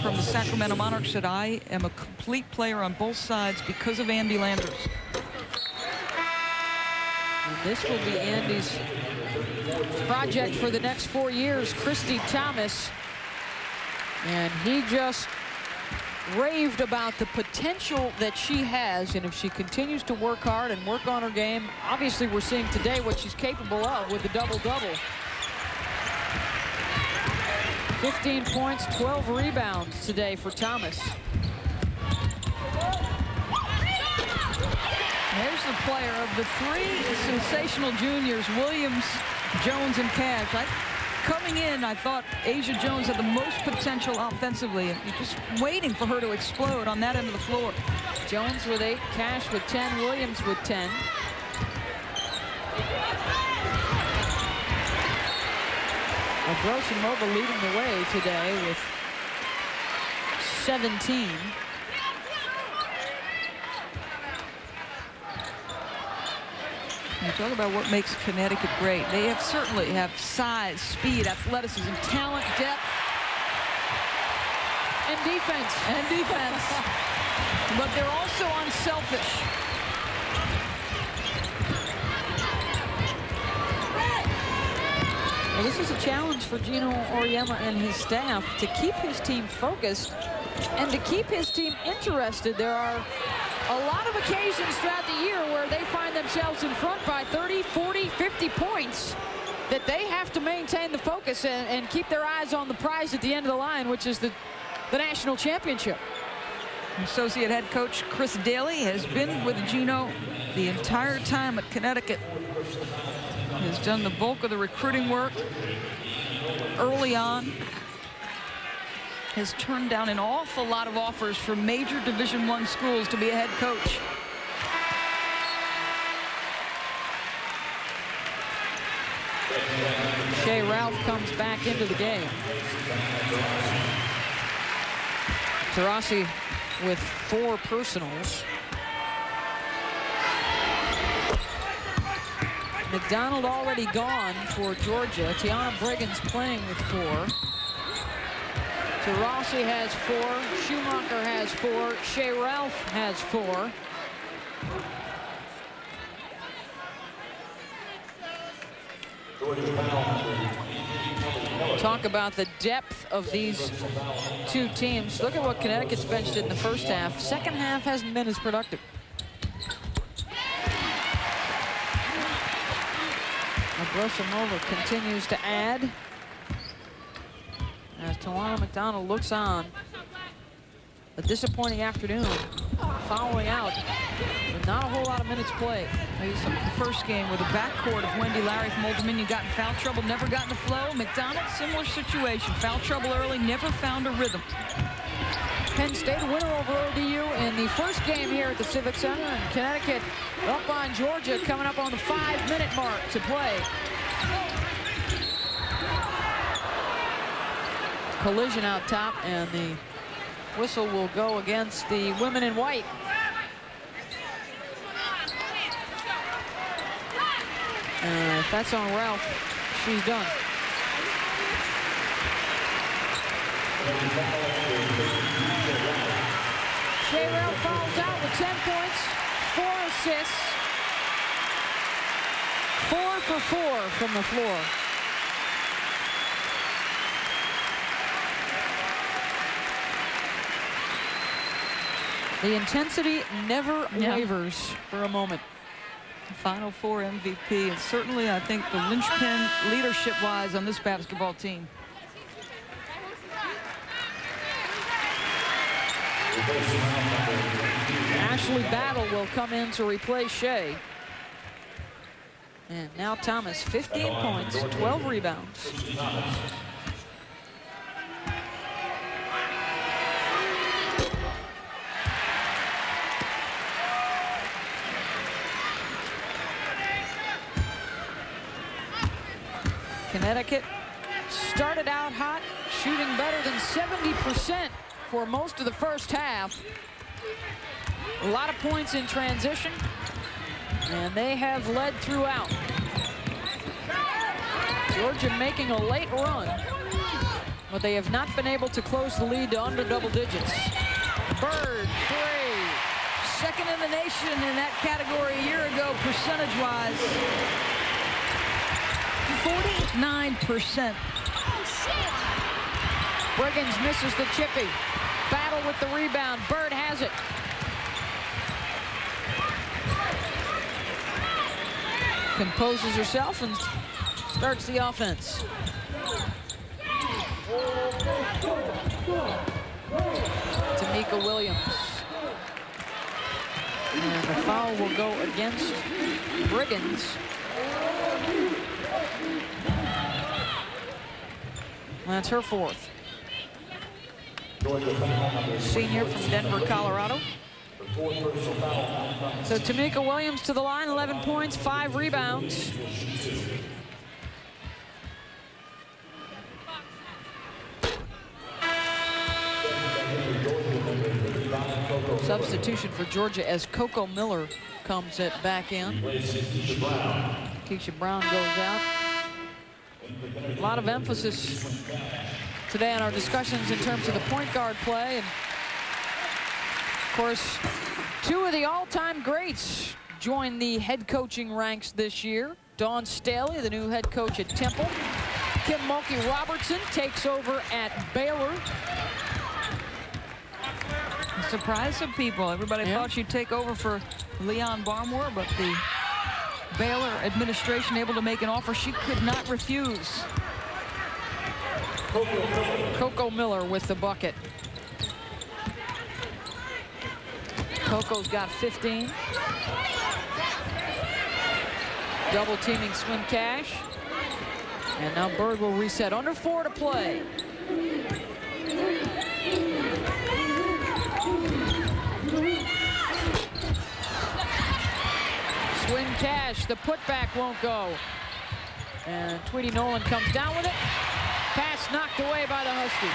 from the Sacramento Monarchs said, I am a complete player on both sides because of Andy Landers. And this will be Andy's project for the next 4 years, Christy Thomas. And he just raved about the potential that she has, and if she continues to work hard and work on her game, obviously we're seeing today what she's capable of with the double-double. 15 points, 12 rebounds today for Thomas. There's the player of the three sensational juniors, Williams, Jones, and Cash. Coming in, I thought Asia Jones had the most potential offensively, and you're just waiting for her to explode on that end of the floor. Jones with 8, Cash with 10, Williams with 10. Abrosimova leading the way today with 17. You talk about what makes Connecticut great. They certainly have size, speed, athleticism, talent, depth, and defense. But they're also unselfish. Well, this is a challenge for Gino Auriemma and his staff to keep his team focused and to keep his team interested. There are a lot of occasions throughout the year where they find themselves in front by 30, 40, 50 points that they have to maintain the focus and keep their eyes on the prize at the end of the line, which is the national championship. Associate head coach Chris Daly has been with Gino the entire time at Connecticut. He has done the bulk of the recruiting work early on. Has turned down an awful lot of offers from major Division I schools to be a head coach. Shea Ralph comes back into the game. Taurasi with 4 personals. McDonald already gone for Georgia. Tiana Briggs playing with 4. Taurasi has 4. Schumacher has 4. Shea Ralph has 4. Talk about the depth of these two teams. Look at what Connecticut's bench did in the first half. Second half hasn't been as productive. Abrosimova continues to add as Tawana McDonald looks on. A disappointing afternoon following out with not a whole lot of minutes played. The first game with a backcourt of Wendy Larry from Old Dominion got in foul trouble, never got in the flow. McDonald, similar situation. Foul trouble early, never found a rhythm. Penn State a winner over ODU in the first game here at the Civic Center, and Connecticut up on Georgia coming up on the 5-minute mark to play. Collision out top, and the whistle will go against the women in white. If that's on Ralph, she's done. Shea Ralph fouls out with 10 points, 4 assists, 4 for 4 from the floor. The intensity never wavers for a moment. Final Four MVP, and certainly I think the linchpin leadership-wise on this basketball team. Ashley Battle will come in to replace Shea. And now Thomas, 15 points, 12 rebounds. Connecticut started out hot, shooting better than 70% for most of the first half. A lot of points in transition, and they have led throughout. Georgia making a late run, but they have not been able to close the lead to under double digits. Bird, three. Second in the nation in that category a year ago, percentage-wise. 49%. Briggins misses the chippy. Battle with the rebound. Bird has it. Composes herself and starts the offense. Tamika Williams. And the foul will go against Briggins. That's her fourth. Senior from Denver, Colorado. So Tamika Williams to the line, 11 points, 5 rebounds. Substitution for Georgia as Coco Miller comes at back in. Keisha Brown goes out. A lot of emphasis today on our discussions in terms of the point guard play. And of course, 2 of the all-time greats joined the head coaching ranks this year. Dawn Staley, the new head coach at Temple. Kim Mulkey Robertson takes over at Baylor. Surprise some people. Everybody thought she'd take over for Leon Barmore, but the Baylor administration able to make an offer she could not refuse. Coco Miller with the bucket. Coco's got 15. Double teaming Swin Cash. And now Bird will reset. Under 4 to play. Swin Cash, the putback won't go. And Tweety Nolan comes down with it. Pass knocked away by the Huskies.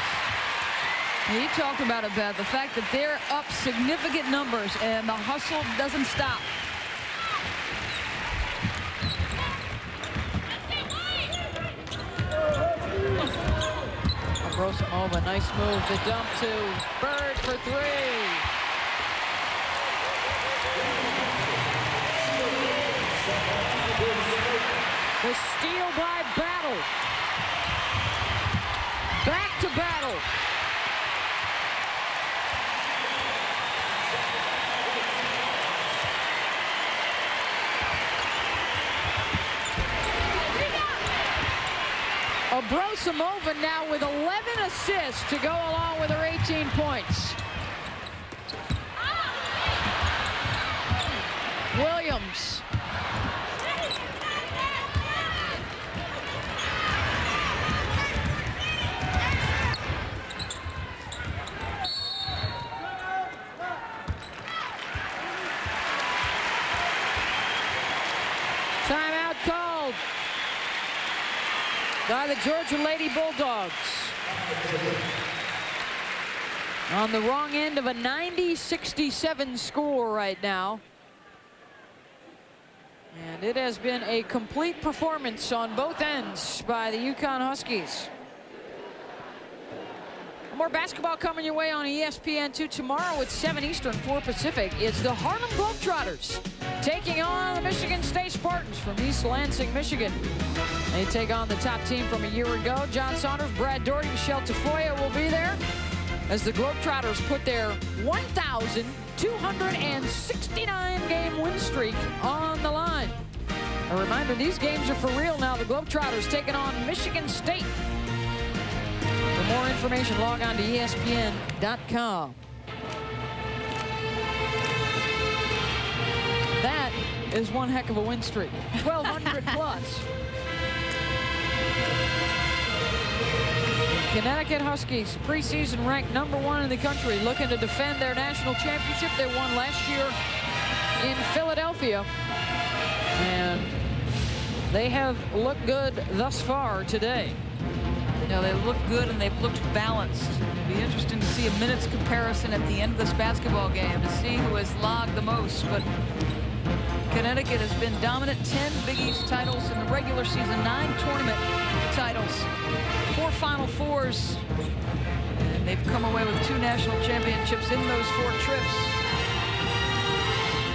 He talked about it, Beth, the fact that they're up significant numbers and the hustle doesn't stop. Abrosimova, nice move. The dump to Bird for 3. The steal by Battle. Back to Battle. Abrosimova now with 11 assists to go along with her 18 points. Williams. Timeout called by the Georgia Lady Bulldogs. On the wrong end of a 90-67 score right now. And it has been a complete performance on both ends by the UConn Huskies. More basketball coming your way on ESPN2 tomorrow at 7 Eastern, 4 Pacific. It's the Harlem Globetrotters taking on the Michigan State Spartans from East Lansing, Michigan. They take on the top team from a year ago. John Saunders, Brad Doherty, Michelle Tafoya will be there as the Globetrotters put their 1,269 game win streak on the line. A reminder, these games are for real now. The Globetrotters taking on Michigan State. For more information, log on to ESPN.com. That is one heck of a win streak. 1,200 plus. Connecticut Huskies, preseason ranked #1 in the country, looking to defend their national championship. They won last year in Philadelphia. And they have looked good thus far today. You know, they look good and they've looked balanced. It'll be interesting to see a minutes comparison at the end of this basketball game to see who has logged the most. But Connecticut has been dominant. 10 Big East titles in the regular season, 9 tournament titles, 4 Final Fours, and they've come away with 2 national championships in those 4 trips.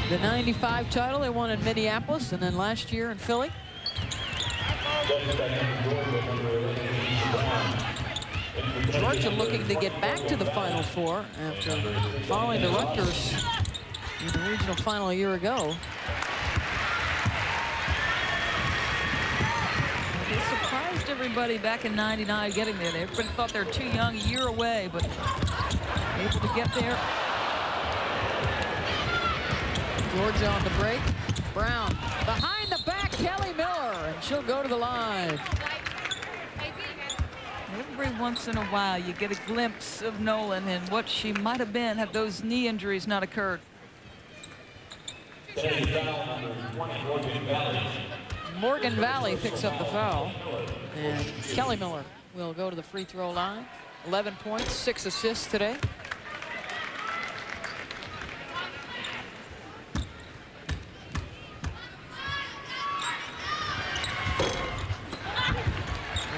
The 95 title they won in Minneapolis, and then last year in Philly. Georgia looking to get back to the Final Four after falling to Rutgers in the regional final a year ago. They surprised everybody back in '99 getting there. Everybody thought they were too young, a year away, but able to get there. Georgia on the break. Brown behind the back, Kelly Miller, and she'll go to the line. Every once in a while, you get a glimpse of Nolan and what she might have been had those knee injuries not occurred. Morgan Valley picks up the foul, and Kelly Miller will go to the free throw line. 11 points, 6 assists today.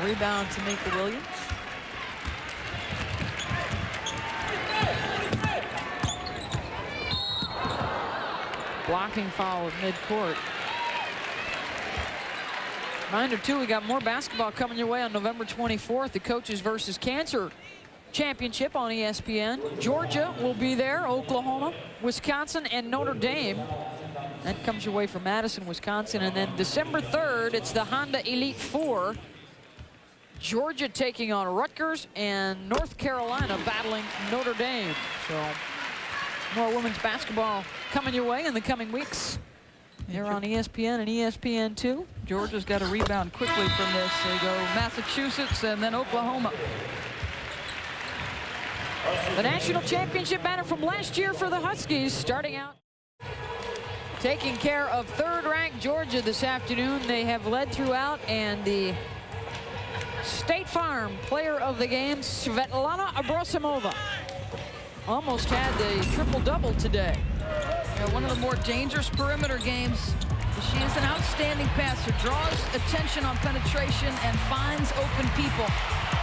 Rebound to Tamika Williams. Blocking foul at midcourt. Reminder, too, we got more basketball coming your way on November 24th. The Coaches versus Cancer Championship on ESPN. Georgia will be there, Oklahoma, Wisconsin, and Notre Dame. That comes your way from Madison, Wisconsin. And then December 3rd, it's the Honda Elite Four. Georgia taking on Rutgers, and North Carolina battling Notre Dame. So more women's basketball coming your way in the coming weeks. They're on ESPN and ESPN2. Georgia's got to rebound quickly from this. They go Massachusetts and then Oklahoma. The national championship banner from last year for the Huskies, starting out taking care of third-ranked Georgia this afternoon. They have led throughout, and the State Farm player of the game, Svetlana Abrosimova, almost had the triple-double today. Yeah, one of the more dangerous perimeter games. She is an outstanding passer, draws attention on penetration and finds open people.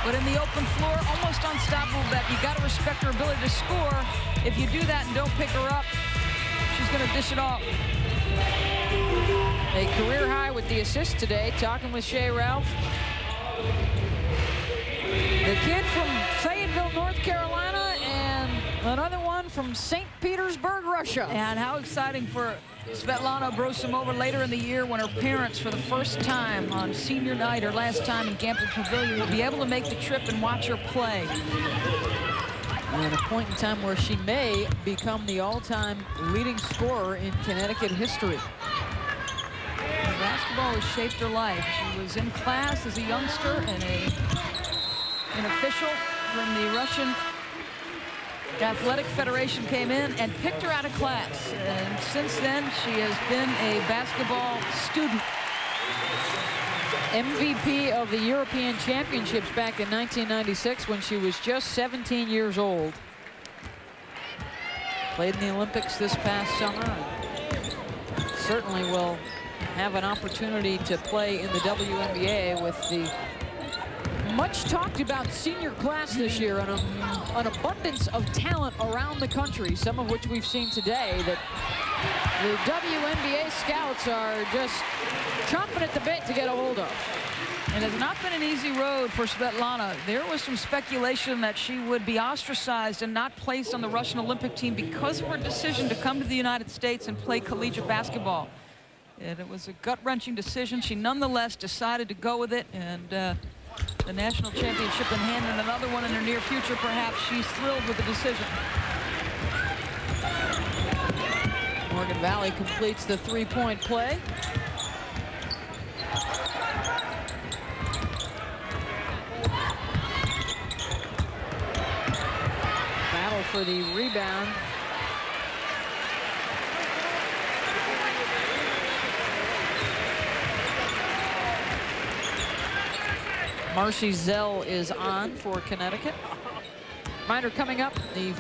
But in the open floor, almost unstoppable. That you got to respect her ability to score. If you do that and don't pick her up, she's going to dish it off. A career high with the assist today. Talking with Shea Ralph. The kid from Fayetteville, North Carolina, and another one from St. Petersburg, Russia. And how exciting for Svetlana Abrosimova later in the year when her parents, for the first time on senior night, her last time in Gamble Pavilion, will be able to make the trip and watch her play. And a point in time where she may become the all-time leading scorer in Connecticut history. Basketball has shaped her life. She was in class as a youngster, and an official from the Russian Athletic Federation came in and picked her out of class. And since then, she has been a basketball student. MVP of the European Championships back in 1996 when she was just 17 years old. Played in the Olympics this past summer. Certainly will have an opportunity to play in the WNBA with the much talked about senior class this year, and an abundance of talent around the country, some of which we've seen today, that the WNBA scouts are just chomping at the bit to get a hold of. And it's not been an easy road for Svetlana. There was some speculation that she would be ostracized and not placed on the Russian Olympic team because of her decision to come to the United States and play collegiate basketball. And it was a gut-wrenching decision. She nonetheless decided to go with it, and the national championship in hand and another one in her near future, perhaps. She's thrilled with the decision. Morgan Valley completes the three-point play. Battle for the rebound. Marcy Zell is on for Connecticut. Reminder coming up, the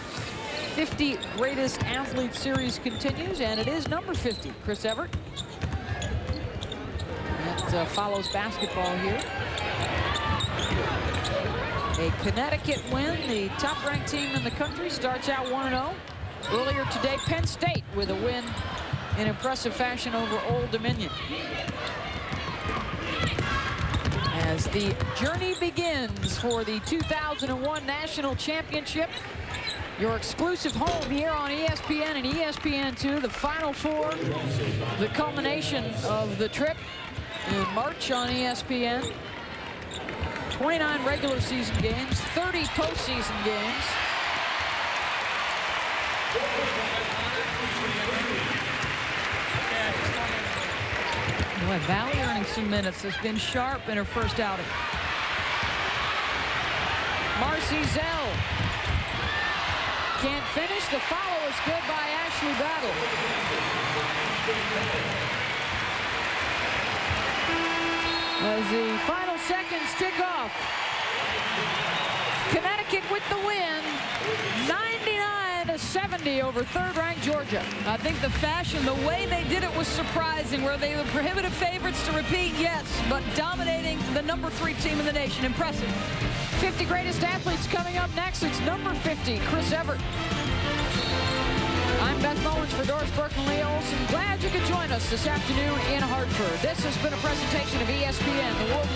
50 Greatest Athlete Series continues, and it is number 50, Chris Evert. That follows basketball here. A Connecticut win, the top-ranked team in the country, starts out 1-0. Earlier today, Penn State with a win in impressive fashion over Old Dominion. As the journey begins for the 2001 National Championship, your exclusive home here on ESPN and ESPN2, the Final Four, the culmination of the trip in March on ESPN. 29 regular season games, 30 postseason games. Boy, Valley earning some minutes. Has been sharp in her first outing. Marcy Zell can't finish. The follow is good by Ashley Battle. As the final seconds tick off, Connecticut with the win, 99-70 over third-ranked Georgia. I think the fashion, the way they did it was surprising. Were they the prohibitive favorites to repeat? Yes, but dominating the number 3 team in the nation. Impressive. 50 Greatest Athletes coming up next. It's number 50, Chris Evert. I'm Beth Mullins for Doris Burke and Leah Olson. Glad you could join us this afternoon in Hartford. This has been a presentation of ESPN, the world